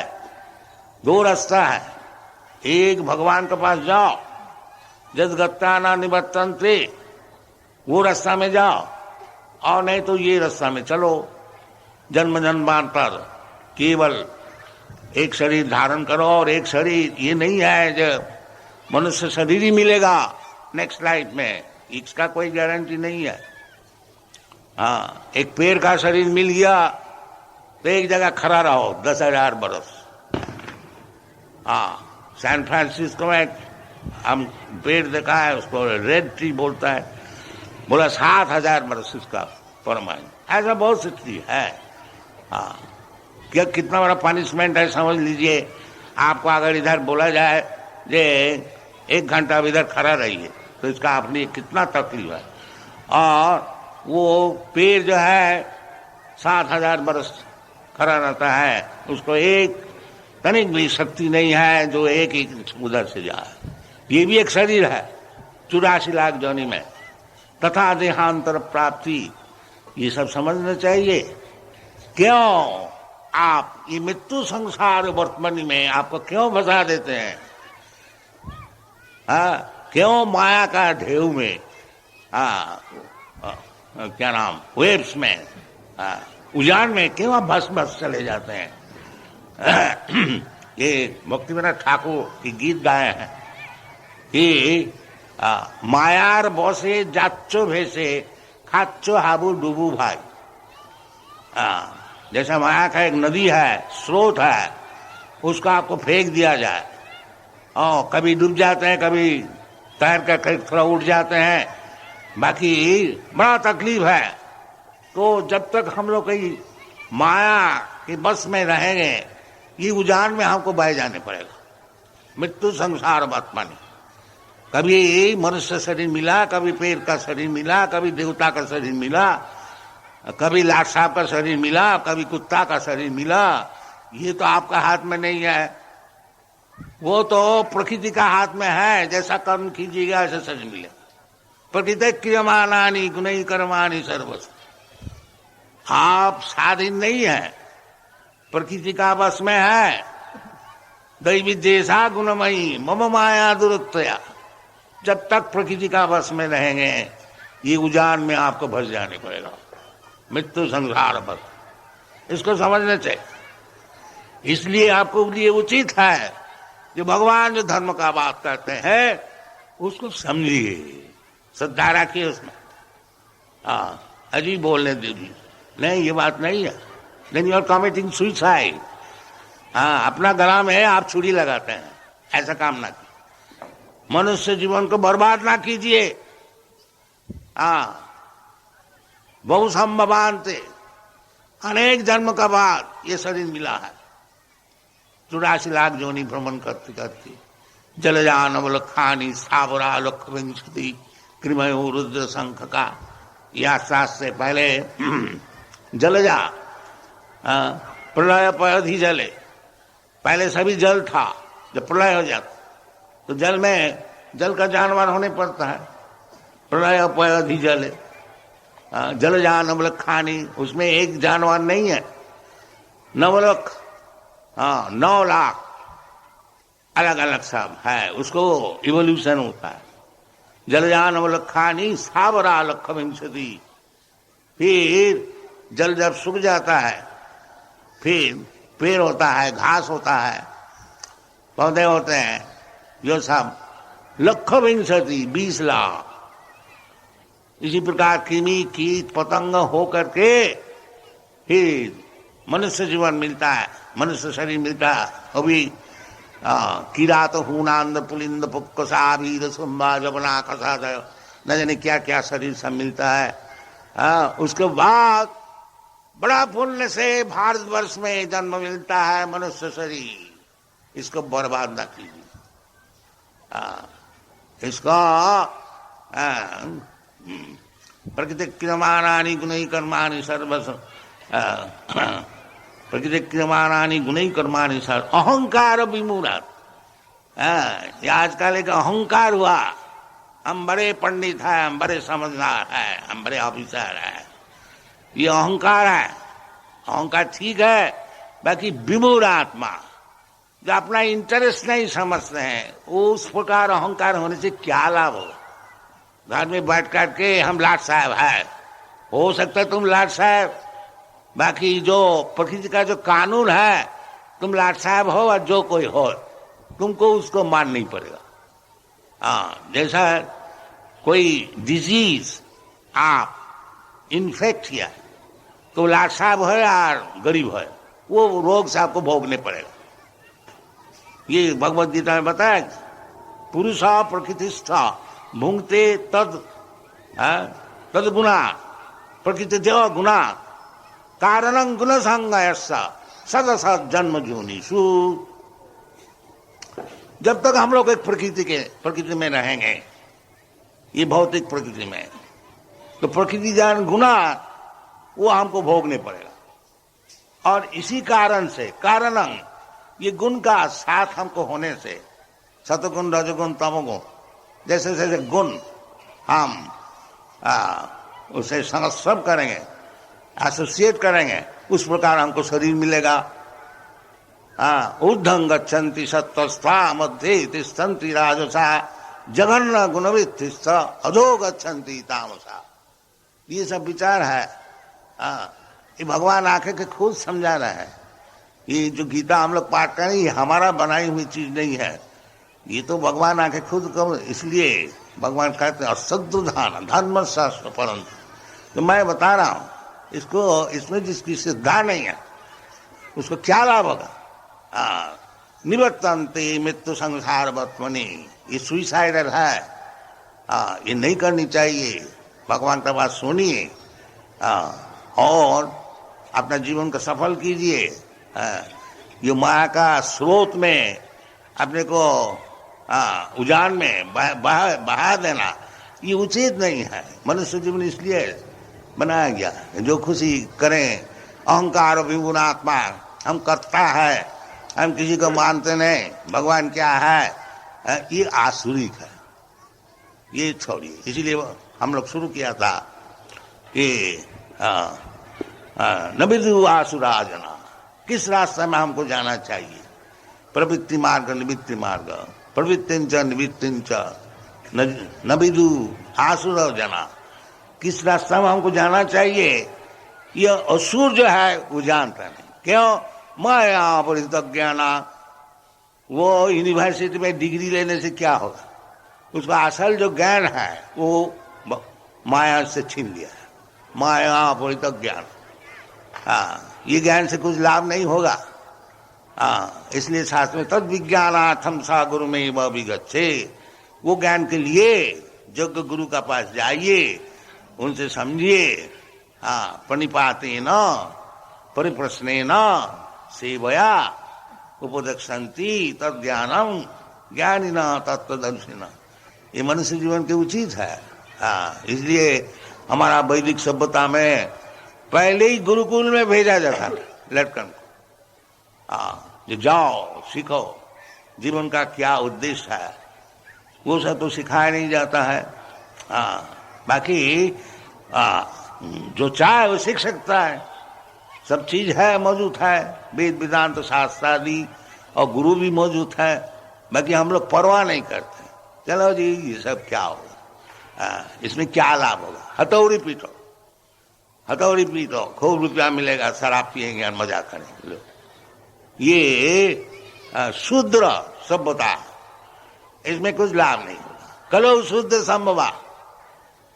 दो रास्ता है। एक भगवान के पास जाओ, जदगत्ता ना निवर्तन्ते, वो रास्ता में जाओ, और नहीं तो ये रास्ता में चलो। जन्म जन्मांतर केवल एक शरीर धारण करो, और एक शरीर ये नहीं है जो मनुष्य शरीर ही मिलेगा नेक्स्ट लाइफ में, इसका कोई गारंटी नहीं है। हाँ, एक पेड़ का शरीर मिल गया तो एक जगह खड़ा रहो 10,000 बरस। हाँ, सैन फ्रांसिस्को में हम पेड़ देखा है, उसको रेड ट्री बोलता है, बोला 7,000 बरस इसका परमानेंट, ऐसा बहुत सी चीज है। हाँ, क्या कितना बड़ा पनिशमेंट है समझ लीजिए। आपको अगर इधर बोला जाए जे 1 घंटा अब इधर खड़ा रहिए तो इसका अपनी कितना तकलीफ है, और वो पेड़ जो है 7,000 बरस खड़ा रहता है, उसको एक तनिक भी शक्ति नहीं है जो एक उधर से जाए। ये भी एक शरीर है 84 लाख जोनी में, तथा देहांतर प्राप्ति, ये सब समझना चाहिए। क्यों आप ये मृत्यु संसार वर्तमान में आपको क्यों फंसा देते हैं? क्यों माया का ढेउ में, क्या नाम, वेब्स में, उजान में क्यों आप भस भस चले जाते हैं? ये भक्तिविनोद ठाकुर की गीत गाए हैं कि मायार बसे जाच्चो भेसे खाच्चो हाबू डूबू भाई। जैसा माया का एक नदी है, स्रोत है, उसको आपको फेंक दिया जाए और कभी डूब जाते हैं, कभी तैर कर थोड़ा उठ जाते हैं, बाकी बड़ा तकलीफ है। तो जब तक हम लोग कहीं माया के बस में रहेंगे, ये उजान में हमको बह जाने पड़ेगा। मृत्यु संसार वर्तमान, कभी मनुष्य शरीर मिला, कभी पेड़ का शरीर मिला, कभी देवता का शरीर मिला, कभी लाट साहब का शरीर मिला, कभी कुत्ता का शरीर मिला। ये तो आपका हाथ में नहीं है, वो तो प्रकृति का हाथ में है। जैसा कर्म कीजिएगा ऐसा शरीर मिलेगा। प्रकृति क्रियमाणानि गुणै कर्माणि सर्वस्व, आप स्वाधीन नहीं है, प्रकृति का बस में है। दैवी जैसा गुणमयी मम माया दुरुक्तया, जब तक प्रकृति का बस में रहेंगे ये उजान में आपको भस जाने पड़ेगा। मृत्यु संसार बस, इसको समझना चाहिए। इसलिए आपको लिए उचित है जो भगवान जो धर्म का बात करते हैं उसको समझिए, श्रद्धा रखिए उसमें। अजीब बोलने दीजिए, नहीं ये बात नहीं है, then you are committing suicide. अपना गला में आप छुरी लगाते हैं, ऐसा काम ना कीजिए। मनुष्य जीवन को बर्बाद ना कीजिए। बहु संभवांते, अनेक जन्म का बाद ये शरीर मिला है। 84 लाख जोनी भ्रमण करती करती, जलजान अवलखानी स्थावरा लख विंशति कृमयो रुद्र शंख का, यह शास्त्र से पहले जलजा प्रलय पयधि जले, पहले सभी जल था, जब प्रलय हो जाता तो जल में जल का जानवर होने पड़ता है। प्रलय पयधि जले, जल जानवल खानी, उसमें एक जानवर नहीं है, 9 लाख, 9 लाख अलग अलग सब है, उसको इवोल्यूशन होता है। जलजान खानी सावरा लख विंशति, फिर जल जब सूख जाता है, फिर पेड़ होता है, घास होता है, पौधे होते हैं, जो सब लख विंशति 20 लाख। इसी प्रकार कृमि कीट पतंग हो करके फिर मनुष्य जीवन मिलता है, मनुष्य शरीर मिलता है। अभी किरात हूनांद पुलिंद पुक्कसा वीर सुम्बा जबना खसा, न जाने क्या क्या शरीर सब मिलता है। उसके बाद बड़ा पुण्य से भारतवर्ष में जन्म मिलता है, मनुष्य शरीर। इसको बर्बाद न कीजिए, इसको प्रकृति क्रियमाणानि गुणै कर्माणि सर्वस, प्रकृति क्रियमाणानि गुणै कर्माणि सर्व अहंकार विमूढ़। ये आजकल एक अहंकार हुआ, हम बड़े पंडित हैं, हम बड़े समझदार हैं, हम बड़े ऑफिसर हैं, ये अहंकार है। अहंकार ठीक है, बाकी विमूढ़ आत्मा जो अपना इंटरेस्ट नहीं समझते हैं, उस प्रकार अहंकार होने से क्या लाभ हो। घर में बैठ कर के हम लाट साहब है, हो सकता है तुम लाट साहब, बाकी जो प्रकृति का जो कानून है, तुम लाट साहब हो और जो कोई हो, तुमको उसको मान नहीं पड़ेगा। जैसा कोई डिजीज आप इन्फेक्ट किया तो लाट साहब है और गरीब है, वो रोग से आपको भोगने पड़ेगा। ये भगवद गीता में बताया, पुरुषा प्रकृतिस्थ भुंगते तद तद गुना प्रकृति देव गुना कारणं गुण संग सदस जन्म जोनिषु। जब तक हम लोग एक प्रकृति में रहेंगे, ये भौतिक प्रकृति में, तो प्रकृति जान गुना वो हमको भोगने पड़ेगा। और इसी कारण से कारणं, ये गुण का साथ हमको होने से, सतगुण रजगुण तमगुण जैसे जैसे गुण हम उसे संस्पर्श करेंगे, एसोसिएट करेंगे, उस प्रकार हमको शरीर मिलेगा। ऊर्ध्वं गच्छन्ति सत्त्वस्था मध्ये तिष्ठन्ति राजसा जघन्य गुणवृत्तिस्थ अधो गच्छन्ति तामसा। ये सब विचार है। ये भगवान आके के खुद समझा रहे हैं। ये जो गीता हम लोग पाठ करें, ये हमारा बनाई हुई चीज नहीं है, ये तो भगवान आके खुद कहो। इसलिए भगवान कहते हैं असद्धान धर्म शास्त्र परंतु, तो मैं बता रहा हूं इसको, इसमें जिसकी श्रद्धा नहीं है उसको क्या लाभ होगा। निवर्तन्ते मृत्यु संसार वर्तमनि, ये सुइसाइडल है, ये नहीं करनी चाहिए। भगवान का बात सुनिए और अपना जीवन को सफल कीजिए। ये माया का स्रोत में अपने को उजान में बहा देना, ये उचित नहीं है। मनुष्य जीवन इसलिए बनाया गया जो खुशी करें। अहंकार विगुणात्मा, हम करता है, हम किसी को मानते नहीं, भगवान क्या है, ये आसुरिक है, ये छोड़िए। इसीलिए हम लोग शुरू किया था कि न विदु आसुरा जना, किस रास्ते में हमको जाना चाहिए। प्रवृत्ति मार्ग निवृत्ति मार्ग, प्रवृत्तिंच निवृत्तिंच न विदु आसुर जना, किस रास्ता में हमको जाना चाहिए। ये असुर जो है वो जानता नहीं। क्यों? माया परित ज्ञाना, वो यूनिवर्सिटी में डिग्री लेने से क्या होगा, उसका असल जो ज्ञान है वो माया से छीन लिया है। माया परित ज्ञान, ये ज्ञान से कुछ लाभ नहीं होगा। इसलिए शास्त्र में तद विज्ञानार्थम सा गुरु में वह विगच्छे, वो ज्ञान के लिए योग्य गुरु का पास जाइए, उनसे समझिए। प्रणिपाते न परिप्रश्ने न सेवया उपदक्षन्ति तद ज्ञानम ज्ञानी न तत्वदर्शिन। ये मनुष्य जीवन के उचित है। इसलिए हमारा वैदिक सभ्यता में पहले ही गुरुकुल में भेजा जाता लड़कन को, जो जाओ सीखो जीवन का क्या उद्देश्य है, वो सब तो सिखाया नहीं जाता है। बाकी जो चाहे वो सीख सकता है, सब चीज है, मौजूद है, वेद वेदांत शास्त्र आदि और गुरु भी मौजूद है। बाकी हम लोग परवाह नहीं करते, चलो जी ये सब क्या होगा, इसमें क्या लाभ होगा, हथौड़ी पीटो, हथौड़ी पीटो, खूब रुपया मिलेगा, शराब पिएंगे और मजा करेंगे। ये शूद्र सभ्यता, इसमें कुछ लाभ नहीं होगा। कलो शुद्ध संभवा,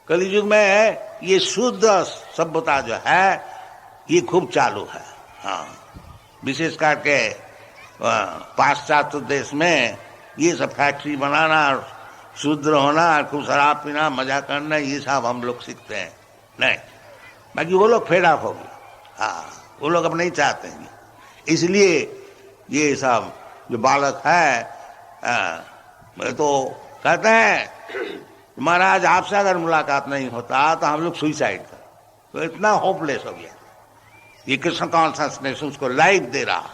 कलियुग में ये शुद्ध सभ्यता जो है ये खूब चालू है। विशेष करके पाश्चात्य देश में ये सब फैक्ट्री बनाना, शूद्र होना, खूब शराब पीना, मजा करना, ये सब हम लोग सीखते हैं नहीं। बाकी वो लोग फेड ऑफ हो गए, वो लोग अब नहीं चाहते हैं। इसलिए ये सब जो बालक है तो कहते हैं महाराज आपसे अगर मुलाकात नहीं होता तो हम लोग सुइसाइड कर, तो इतना होपलेस हो गया। ये कृष्ण कॉन्शसनेस उसको लाइफ दे रहा,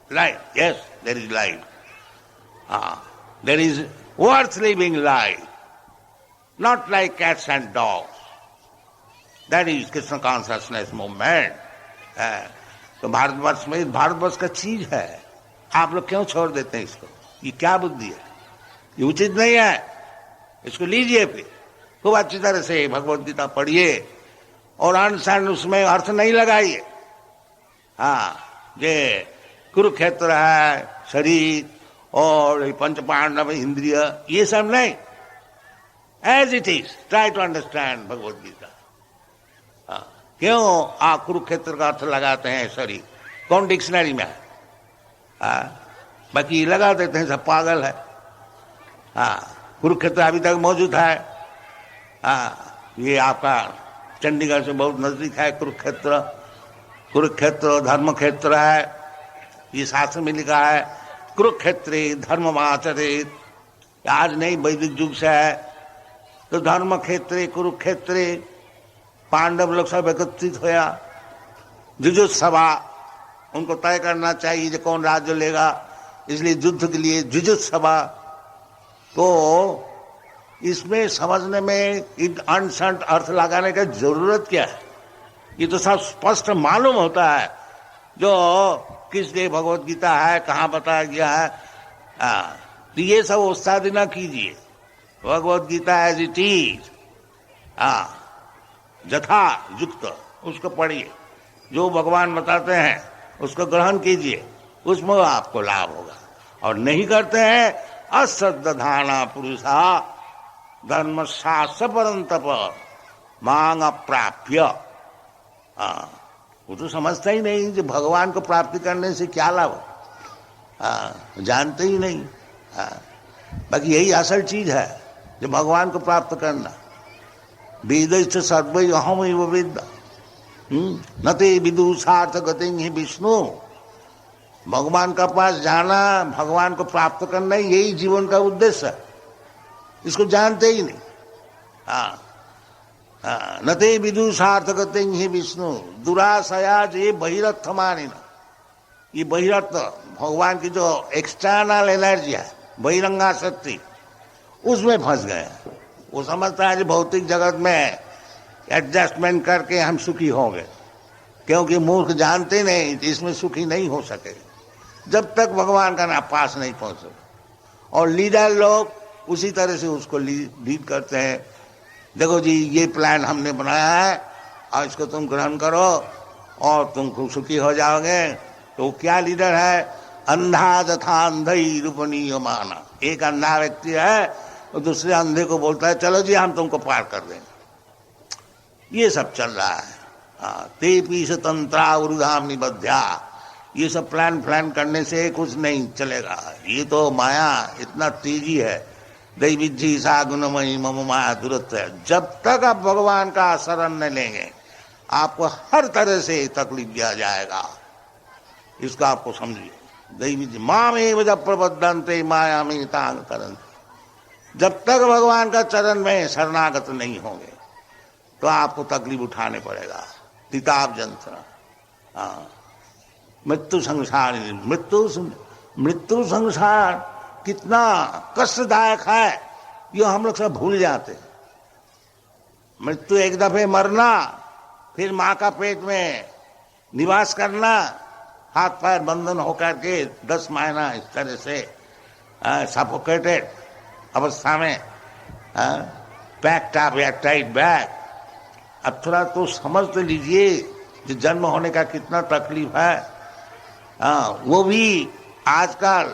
life, yes there is life, there is worth living life, not like cats and dogs, that is Krishna consciousness movement. तो भारतवर्ष में, भारतवर्ष का चीज है, आप लोग क्यों छोड़ देते हैं इसको? ये क्या बुद्धि है? ये उचित नहीं है। इसको लीजिए, फिर खूब अच्छी तरह से भगवद गीता पढ़िए और अनशन उसमें अर्थ नहीं लगाइए। ये कुरुक्षेत्र है, शरीर और पंच पांडव इंद्रिय, ये सब नहीं, as it is try to understand Bhagavad Gita. क्यों आप कुरुक्षेत्र का अर्थ लगाते हैं शरीर? कौन डिक्शनरी में है? बाकी लगा देते हैं, सब पागल है। कुरुक्षेत्र अभी तक मौजूद है। ये आपका चंडीगढ़ से बहुत नजदीक है कुरुक्षेत्र। कुरुक्षेत्र धर्म क्षेत्र है, ये शास्त्र में लिखा है, कुरुक्षेत्रे धर्ममाचरेत। आज नहीं, वैदिक युग से है। तो धर्म क्षेत्रे कुरुक्षेत्रे पांडव लोग सब एकत्रित होया, जुजुत्सवा, उनको तय करना चाहिए जो कौन राज्य लेगा, इसलिए युद्ध के लिए जुजुत्सवा। तो इसमें समझने में अनसंट अर्थ लगाने का जरूरत क्या है? ये तो सब स्पष्ट मालूम होता है जो किस लिए भगवत गीता है, कहाँ बताया गया है। तो ये सब उस्तादी ना कीजिए, Bhagavad Gita as it is, यथा युक्त उसको पढ़िए, जो भगवान बताते हैं उसको ग्रहण कीजिए, उसमें आपको लाभ होगा। और नहीं करते हैं, अश्रद्धाना पुरुषा धर्म शास्त्र परंतप मांग अप्राप्य। वो तो समझता ही नहीं कि भगवान को प्राप्ति करने से क्या लाभ, जानते ही नहीं। बाकी यही असल चीज है जो भगवान को प्राप्त करना। वेद सर्वै अहम वेद न ते विदुषार्थ गति ही विष्णु। भगवान का पास जाना, भगवान को प्राप्त करना, यही जीवन का उद्देश्य है। इसको जानते ही नहीं। न ते विदुषार्थ गति ही विष्णु दुराशया ये बहिरथ मानी। ये बहिरथ भगवान की जो एक्सटर्नल एनर्जी है, बहिरंगा शक्ति, उसमें फंस गए। वो समझता है कि भौतिक जगत में एडजस्टमेंट करके हम सुखी होंगे, क्योंकि मूर्ख जानते नहीं इसमें सुखी नहीं हो सके जब तक भगवान का ना पास नहीं पहुंचे। और लीडर लोग उसी तरह से उसको लीड करते हैं। देखो जी ये प्लान हमने बनाया है और इसको तुम ग्रहण करो और तुम खूब सुखी हो जाओगे। तो क्या लीडर है? अंधा तथा अंधई रूपनीय माना। एक अंधा व्यक्ति है और दूसरे अंधे को बोलता है चलो जी हम तुमको पार कर देंगे। ये सब चल रहा है। ते पीस तंत्रा उरुधाम निबध्या। ये सब प्लान करने से कुछ नहीं चलेगा। ये तो माया इतना तेजी है। दैविज्जी सा गुणमयी मम माया दुरत्व है। जब तक आप भगवान का शरण न लेंगे आपको हर तरह से तकलीफ दिया जाएगा। इसका आपको समझिए। दैविज्जी माम एव जब प्रबद्धन्ते माया में तांग करन्ते। जब तक भगवान का चरण में शरणागत नहीं होंगे तो आपको तकलीफ उठाने पड़ेगा, तिताब जंत्र। मृत्यु संसार, मृत्यु संसार कितना कष्टदायक है ये हम लोग सब भूल जाते हैं। मृत्यु एक दफे मरना, फिर माँ का पेट में निवास करना, हाथ पैर बंधन होकर के 10 महीना इस तरह से सफोकेटेड अवस्था में, पैक्ड अप या टाइट बैग। अब थोड़ा तो समझ तो लीजिए जो जन्म होने का कितना तकलीफ है। वो भी आजकल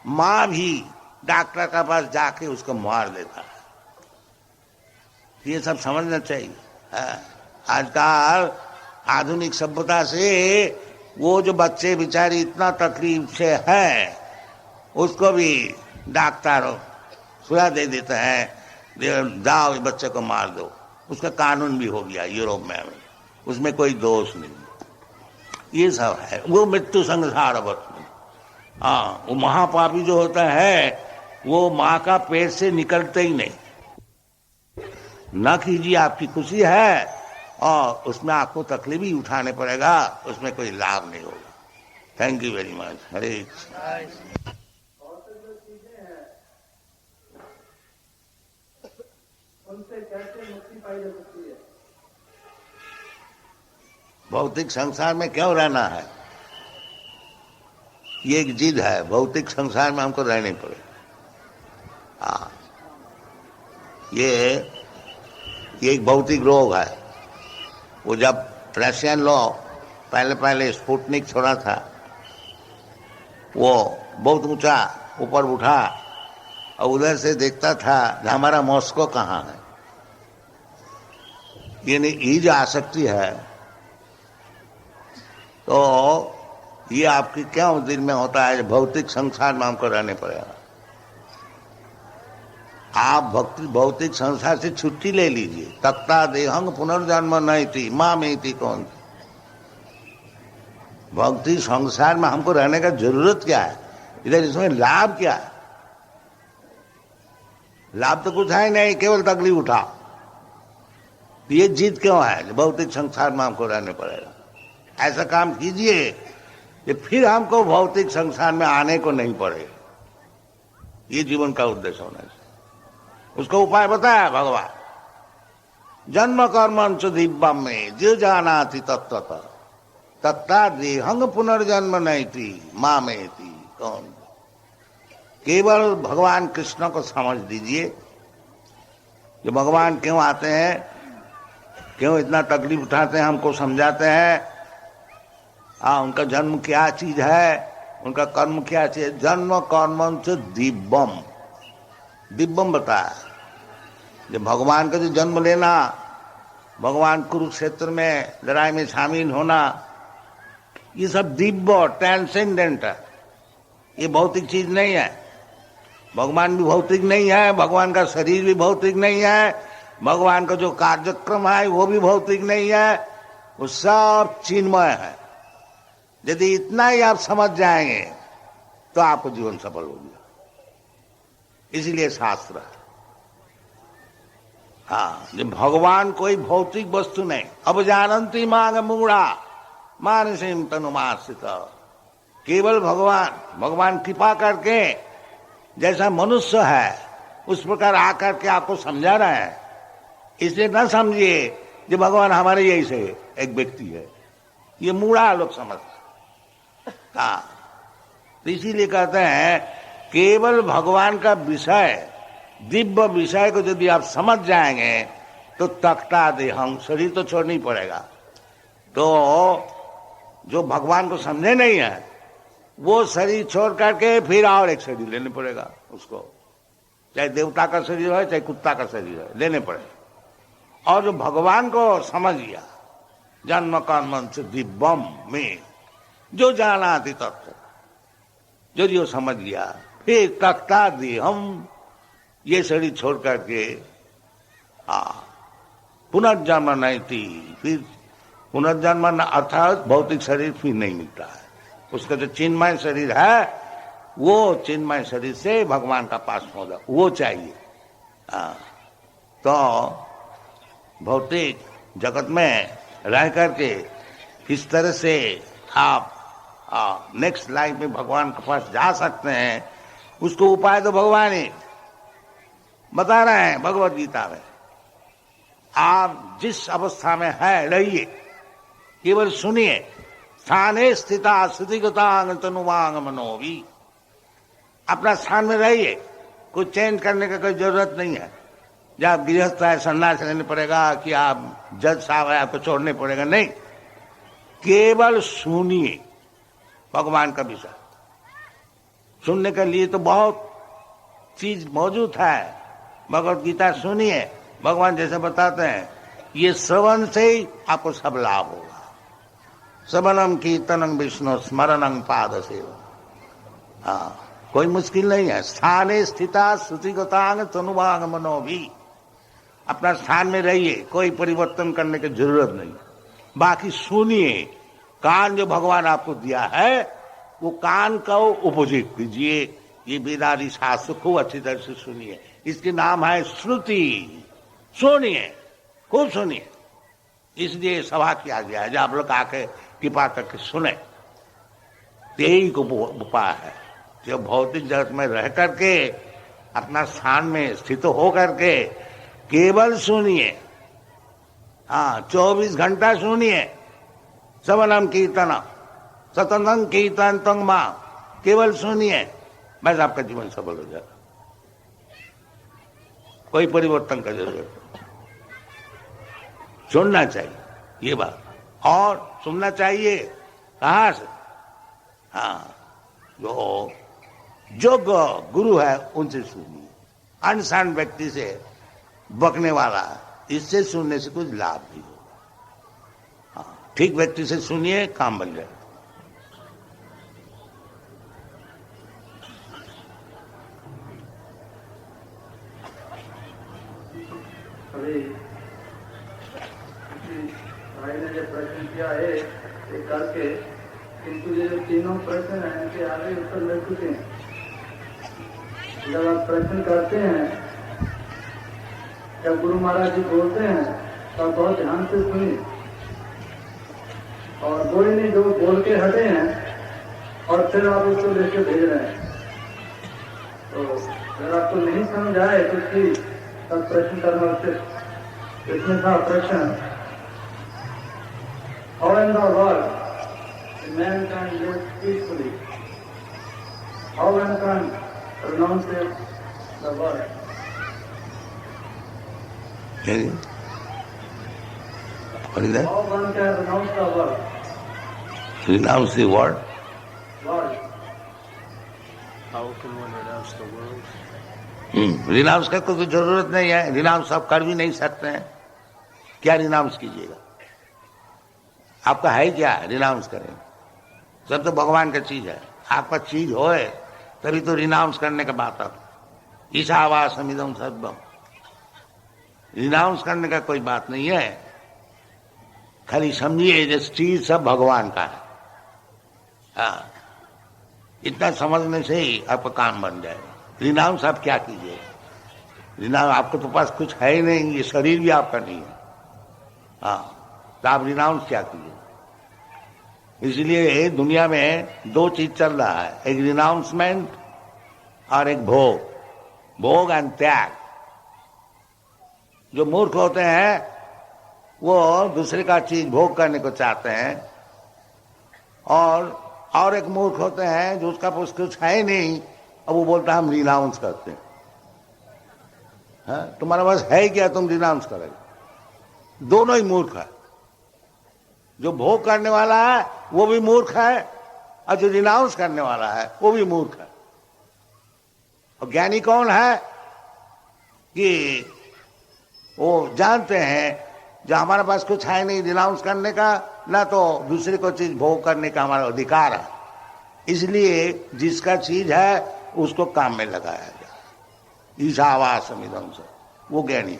माँ भी डॉक्टर के पास जाके उसको मार देता है। ये सब समझना चाहिए। आजकल आधुनिक सभ्यता से वो जो बच्चे बेचारे इतना तकलीफ से है, उसको भी डॉक्टर सुझाव दे देते हैं, जाओ इस बच्चे को मार दो। उसका कानून भी हो गया यूरोप में, उसमें कोई दोष नहीं। ये सब है वो मृत्यु संसार अवस्था। हाँ, वो महापापी जो होता है वो माँ का पेट से निकलते ही नहीं। न कीजिए, आपकी खुशी है और उसमें आपको तकलीफ ही उठाने पड़ेगा, उसमें कोई लाभ नहीं होगा। Thank you very much. Hare Krishna. उनसे कैसे मुक्ति पाई जा सकती है? भौतिक संसार में क्यों रहना है? ये एक जिद है, भौतिक संसार में हमको रहने पड़े। हाँ, ये एक भौतिक रोग है। वो जब रशियन लोग पहले स्पुतनिक छोड़ा था, वो बहुत ऊंचा ऊपर उठा और उधर से देखता था हमारा मॉस्को कहाँ है। ये जो आसक्ति है, तो ये आपकी क्यों दिल में होता है? भौतिक संसार में हमको रहने पड़ेगा। आप भौतिक संसार से छुट्टी ले लीजिए। तक्ता देहंग पुनर्जन्म नहीं थी माँ में थी कौन थी। भौतिक संसार में हमको रहने का जरूरत क्या है? इधर इसमें लाभ क्या है? लाभ तो कुछ है नहीं, केवल तकलीफ उठाओ। ये जिद क्यों है? भौतिक संसार में हमको रहने पड़ेगा। ऐसा काम कीजिए कि फिर हमको भौतिक संसार में आने को नहीं पड़े। ये जीवन का उद्देश्य होना चाहिए। उसका उपाय बताया भगवान। जन्म कर्मंच दिव्यम में जो जाना थी तत्वतः तत्ता देहंग पुनर्जन्म नहीं थी माँ में थी कौन। केवल भगवान कृष्ण को समझ दीजिए कि भगवान क्यों आते हैं, क्यों इतना तकलीफ उठाते हैं, हमको समझाते हैं। उनका जन्म क्या चीज है, उनका कर्म क्या चीज है। जन्म कर्म से दिव्यम, दिव्यम बताया। जब भगवान का जो जन्म लेना, भगवान कुरुक्षेत्र में लड़ाई में शामिल होना, ये सब दिव्य ट्रांसेंडेंट है। ये भौतिक चीज नहीं है। भगवान भी भौतिक नहीं है, भगवान का शरीर भी भौतिक नहीं है, भगवान का जो कार्यक्रम है वो भी भौतिक नहीं है, वो सब चिन्मय है। यदि इतना ही आप समझ जाएंगे तो आपको जीवन सफल हो गया। इसीलिए शास्त्र है। हाँ, भगवान कोई भौतिक वस्तु नहीं। अब जानंती मांग मूढ़ा मानसिम तनुमासित। केवल भगवान कृपा करके जैसा मनुष्य है उस प्रकार आकर के आपको समझा रहा है। इसलिए न समझिए कि भगवान हमारे जैसे एक व्यक्ति है। ये मूढ़ा लोग समझते। हाँ, तो इसीलिए कहते हैं केवल भगवान का विषय, दिव्य विषय को यदि आप समझ जाएंगे तो तख्ता देहंग, शरीर तो छोड़ना ही पड़ेगा। तो जो भगवान को समझे नहीं है वो शरीर छोड़ करके फिर और एक शरीर लेने पड़ेगा उसको। चाहे देवता का शरीर है चाहे कुत्ता का शरीर है, लेने पड़ेगा। और जो भगवान को समझ गया, जन्म कर्म से दिव्यम में जो जाना थी तत्व, जो जो समझ गया, फिर तख्ता दी हम ये शरीर छोड़ करके पुनर्जन्म नहीं थी। फिर पुनर्जन्म अर्थात भौतिक शरीर फिर नहीं मिलता है। उसका जो चिन्मय शरीर है वो चिन्मय शरीर से भगवान का पास होगा, वो चाहिए। तो भौतिक जगत में रह करके किस तरह से आप नेक्स्ट लाइफ में भगवान के पास जा सकते हैं, उसको उपाय तो भगवान ही बता रहे हैं भगवत गीता में। आप जिस अवस्था में है रहिए, केवल सुनिए। स्थाने स्थिता स्थितिगतांग तनुवांग मनोवी, अपना स्थान में रहिए, कोई चेंज करने का कोई जरूरत नहीं है। जब आप गृहस्थ है संन्यास लेने पड़ेगा कि आप जज साहब है आपको छोड़ने पड़ेगा, नहीं। केवल सुनिए भगवान का विषय। सुनने के लिए तो बहुत चीज मौजूद है। भगवत गीता सुनिए, भगवान जैसे बताते हैं, ये श्रवण से ही आपको सब लाभ होगा। श्रवणम कीर्तनम विष्णु स्मरणम पाद सेवा। कोई मुश्किल नहीं है। स्थाने स्थिता श्रुतिगतांग तनुवांग मनोभी, अपना स्थान में रहिए, कोई परिवर्तन करने की जरूरत नहीं। बाकी सुनिए, कान जो भगवान आपको दिया है वो कान का उपयोग कीजिए। ये वेदादि शास्त्र खूब अच्छी तरह से सुनिए। इसके नाम है श्रुति। सुनिए, खूब सुनिए। इसलिए सभा किया गया है, जब आप लोग आके कृपा करके सुने। यही को उपाय है। जो भौतिक जगत में रह करके अपना स्थान में स्थित हो करके केवल सुनिए। 24 घंटा सुनिए। श्रवणम कीर्तनम सततम कीर्तनम मां, केवल सुनिए, बस आपका जीवन सफल हो जाएगा। कोई परिवर्तन का जरूरत नहीं। सुनना चाहिए ये बात, और सुनना चाहिए कहां से? जो गुरु है उनसे सुनिए। अनजान व्यक्ति से बकने वाला, इससे सुनने से कुछ लाभ नहीं होगा। ठीक व्यक्ति से सुनिए, काम बन जाए। अभी भाई ने जो प्रश्न किया है ये करके, किंतु ये जो तीनों प्रश्न हैं इनके आगे उत्तर मिल चुके हैं। जब आप प्रश्न करते हैं, जब गुरु महाराज जी बोलते हैं तब बहुत ध्यान से सुनिए, और कोई नहीं जो बोल के हटे हैं और फिर आप उसको लेके भेज रहे हैं। तो अगर आपको नहीं समझ आए तो ठीक, तब प्रश्न करना उचित। इसमें था प्रश्न, how in the world man can live peacefully, how one can renounce the world. What is that? How one can renounce the world? Renounce the word? World. How can one renounce the world? Renounce का कोई जरूरत नहीं है। Renounce आप कर भी नहीं सकते हैं। क्या रिनाउंस कीजिएगा? आपका है क्या रिनाउंस करें? सब तो भगवान का चीज है। आपका चीज होए तभी तो रिनाउंस करने का बात आता। ईशावासम इदं सर्वम, रिनाउंस करने का कोई बात नहीं है। खाली समझिए ये चीज सब भगवान का है। हाँ, इतना समझने से ही आपका काम बन जाएगा। रिनाउंस आप क्या कीजिए? रिनाउंस आपके तो पास कुछ है ही नहीं, ये शरीर भी आपका नहीं है। हाँ, तो आप रिनाउंस क्या कीजिए? इसलिए दुनिया में दो चीज चल रहा है, एक रिनाउंसमेंट और एक भोग। भोग एंड त्याग। जो मूर्ख होते हैं वो दूसरे का चीज भोग करने को चाहते हैं, और एक मूर्ख होते हैं जो उसका कुछ है ही नहीं, अब वो बोलता है हम रिनाउंस करते हैं। तुम्हारे पास है क्या तुम रिनाउंस करोगे? दोनों ही मूर्ख है। जो भोग करने वाला है वो भी मूर्ख है, और जो रिनाउंस करने वाला है वो भी मूर्ख है। और ज्ञानी कौन है? कि वो जानते हैं जो हमारे पास कुछ है नहीं रिनाउंस करने का, ना तो दूसरे को चीज भोग करने का हमारा अधिकार है। इसलिए जिसका चीज है उसको काम में लगाया जाए। ईशावासम इदं सर्वम, वो ज्ञानी है,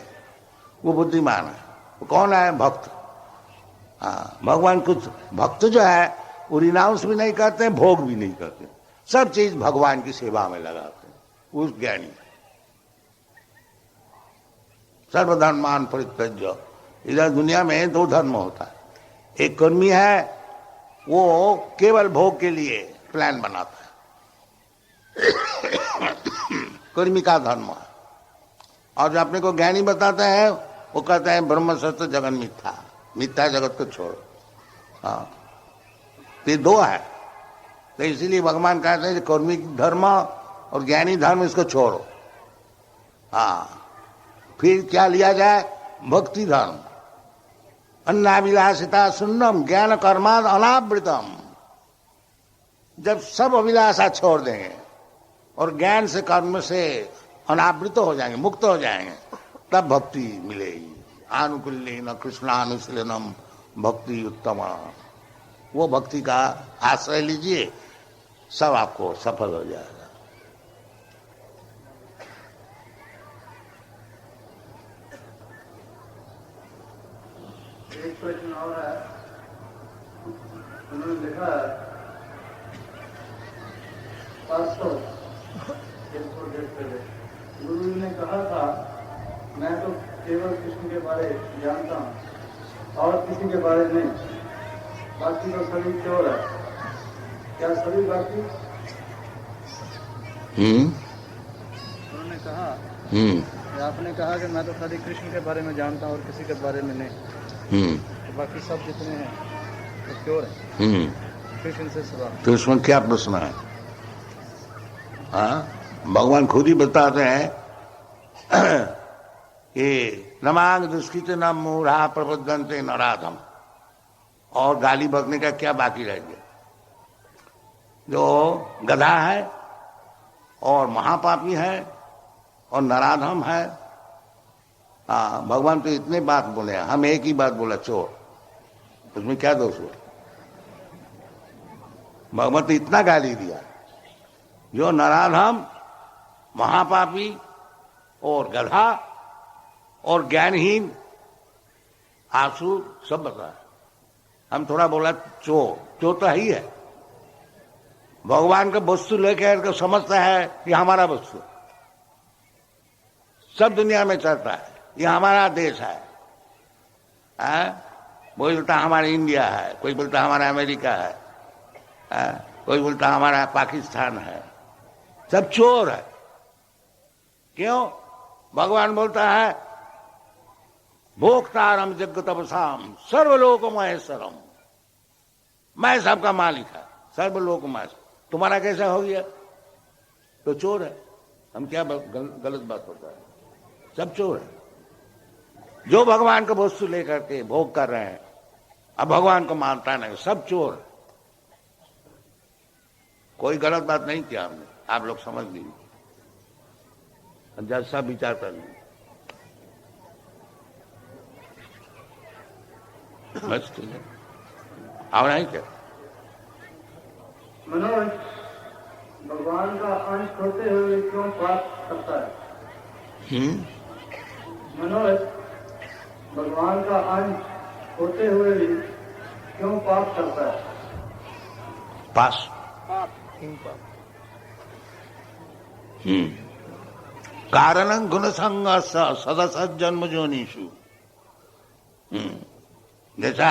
वो बुद्धिमान है। वो कौन है? भक्त। हाँ, भगवान कुछ भक्त जो है वो रिनाउंस भी नहीं करते, भोग भी नहीं करते, सब चीज भगवान की सेवा में लगाते हैं। उस ज्ञानी सर्वधर्मान परित्यज्य। इधर दुनिया में दो धर्म होता है, एक कर्मी है वो केवल भोग के लिए प्लान बनाता है। कर्मी का धर्म है। और जो अपने को ज्ञानी बताता है वो कहता है ब्रह्म सत्य जगन मिथ्या, मिथ्या जगत को छोड़ो। हाँ, ये दो है। तो इसीलिए भगवान कहते हैं कर्मी धर्म और ज्ञानी धर्म इसको छोड़ो। हाँ, फिर क्या लिया जाए? भक्ति धर्म। अन्नाभिलाषिता शून्यम ज्ञान कर्माद अनावृतम। जब सब अभिलाषा छोड़ देंगे और ज्ञान से कर्म से अनावृत हो जाएंगे, मुक्त हो जाएंगे, तब भक्ति मिलेगी। आनुकूल्येन कृष्णानुशीलनम भक्ति उत्तम। वो भक्ति का आश्रय लीजिए, सब आपको सफल हो जाएगा। एक प्रश्न और है, उन्होंने लिखा है 500 गुरु जी ने कहा था मैं तो केवल कृष्ण के बारे जानता हूँ और किसी के बारे नहीं, बाकी तो सभी चोर है। क्या सभी बाकी? उन्होंने कहा आपने कहा कि मैं तो खाली कृष्ण के बारे में जानता हूँ और किसी के बारे में नहीं, तो बाकी सब जितने हैं तो चोर है। कृष्ण से सवाल। तो इसमें क्या प्रश्न है? हाँ, भगवान खुद ही बताते हैं कि नमांग दुष्कृत न मूढ़ा प्रबुद्धन्ते नराधम। और गाली बकने का क्या बाकी रह गया? जो गधा है और महापापी है और नराधम है। हाँ, भगवान तो इतने बात बोले, हम एक ही बात बोला चोर। उसमें क्या दोष हुआ? भगवान तो इतना गाली दिया। जो नराधम, महापापी और गधा और ज्ञानहीन, आसुर, सब बताया। हम थोड़ा बोला चोर। चोर तो ही है। भगवान का वस्तु लेकर के समझता है कि हमारा वस्तु सब दुनिया में चलता है, ये हमारा देश है। कोई बोलता हमारा इंडिया है, कोई बोलता हमारा अमेरिका है, कोई बोलता हमारा पाकिस्तान है। सब चोर है। क्यों? भगवान बोलता है भोक्तारम जगतपसाम सर्वलोक महेश्वरम। मैं सबका मालिक है, सर्वलोक महेश्वर। तुम्हारा कैसा हो गया? तो चोर है। हम क्या गलत बात होता है? सब चोर है। जो भगवान का वस्तु लेकर के भोग कर रहे हैं, अब भगवान को मानता नहीं, सब चोर है। कोई गलत बात नहीं किया हमने, आप लोग समझ लीजिए। जब सब विचार कर लीजिए। बस ठीक है। और नहीं क्या? मनोज, भगवान का अंश होते हुए क्यों पाप करता है? मनोज, भगवान का अंश होते हुए भी क्यों पाप करता है? पास कारण गुण संग सदस जन्म जोनीशु। जैसा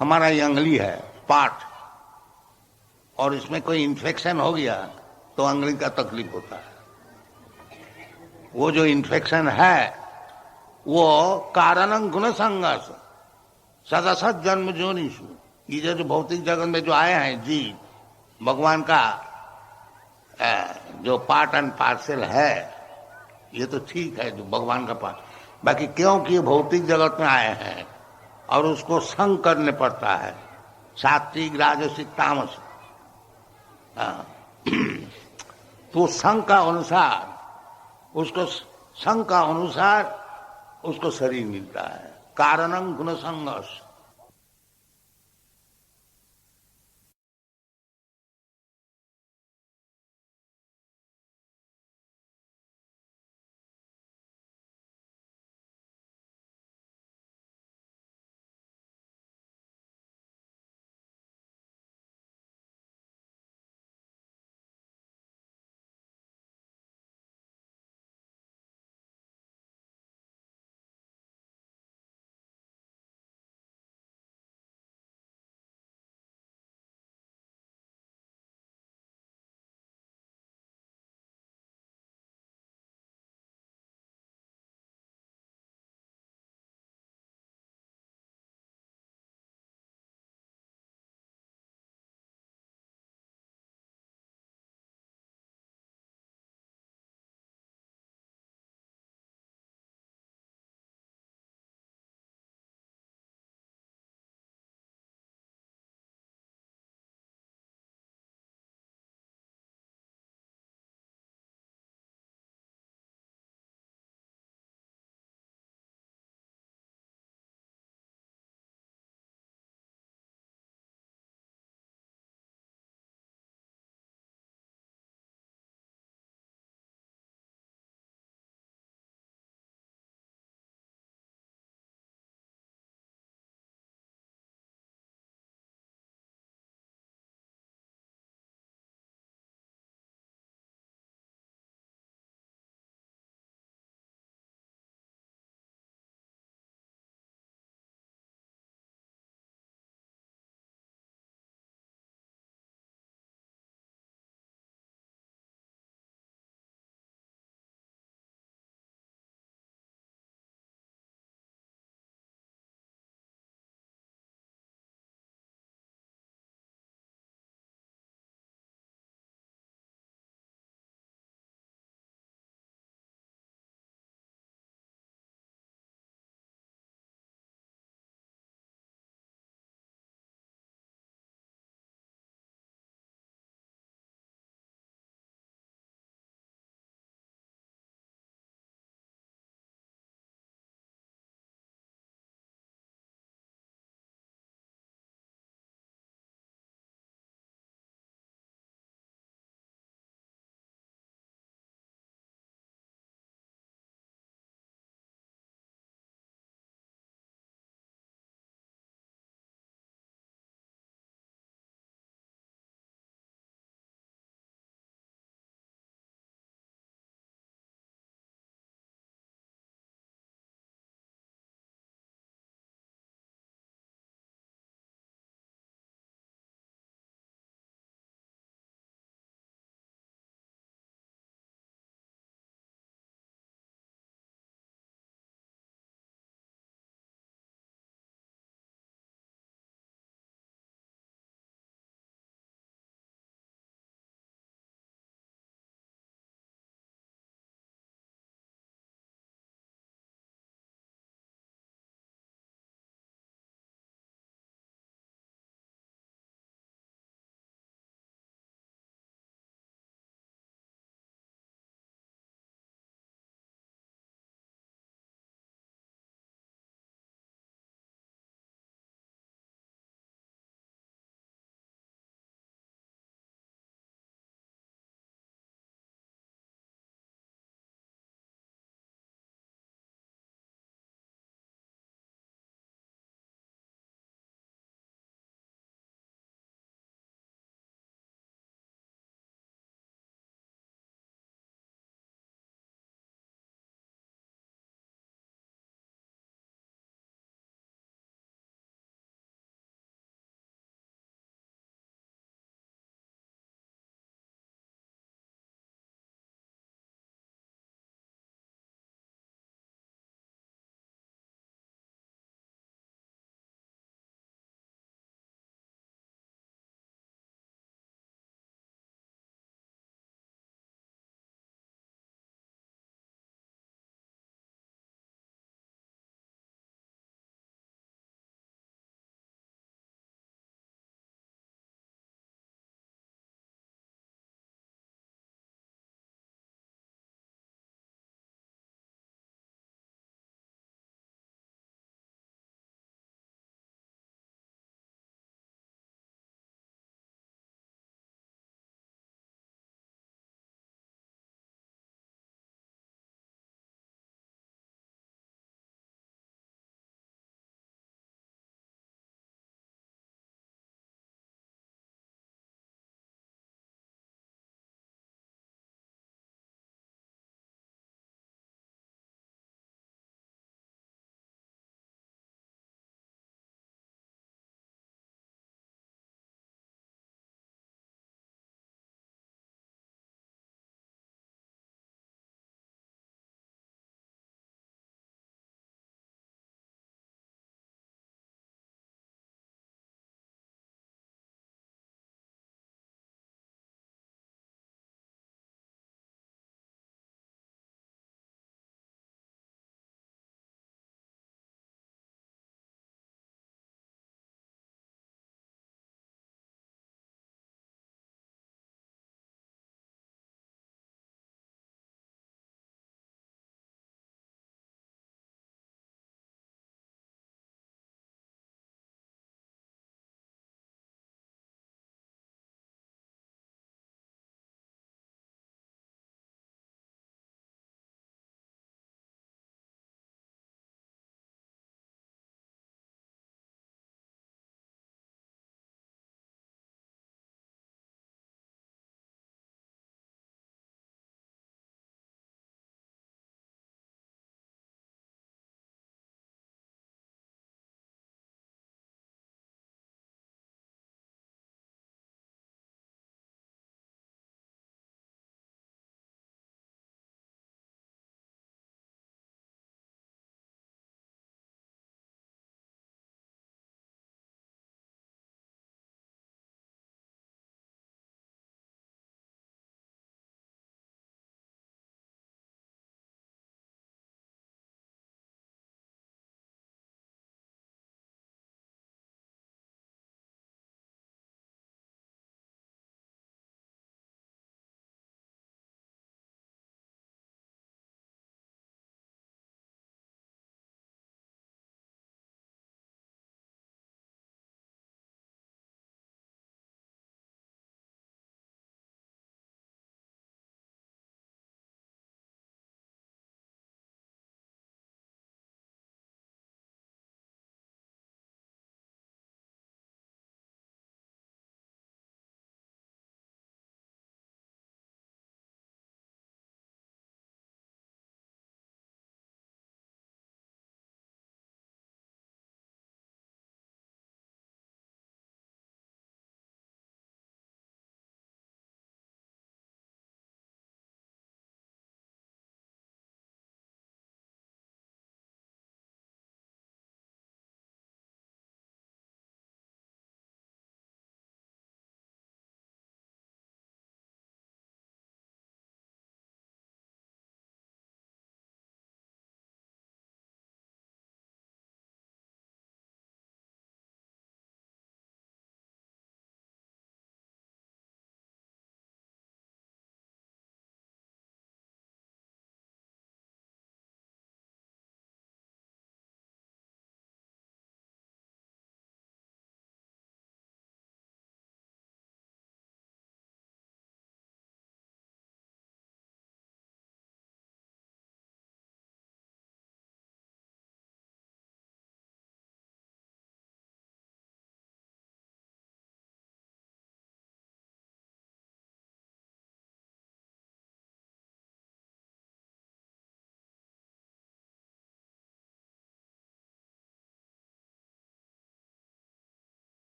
हमारा ये अंगली है, पार्ट, और इसमें कोई इन्फेक्शन हो गया तो अंगली का तकलीफ होता है। वो जो इन्फेक्शन है वो कारण गुण संघर्ष सदसत जन्म जोनिषु। ये जो भौतिक जगत में जो आए हैं जीव, भगवान का जो पार्ट एंड पार्सल है, ये तो ठीक है, जो भगवान का पार्ट। बाकी क्योंकि भौतिक जगत में आए हैं और उसको संग करने पड़ता है, सात्विक राजसिक तामस। तो संग का अनुसार उसको, संग का अनुसार उसको शरीर मिलता है। कारणं गुण संघर्ष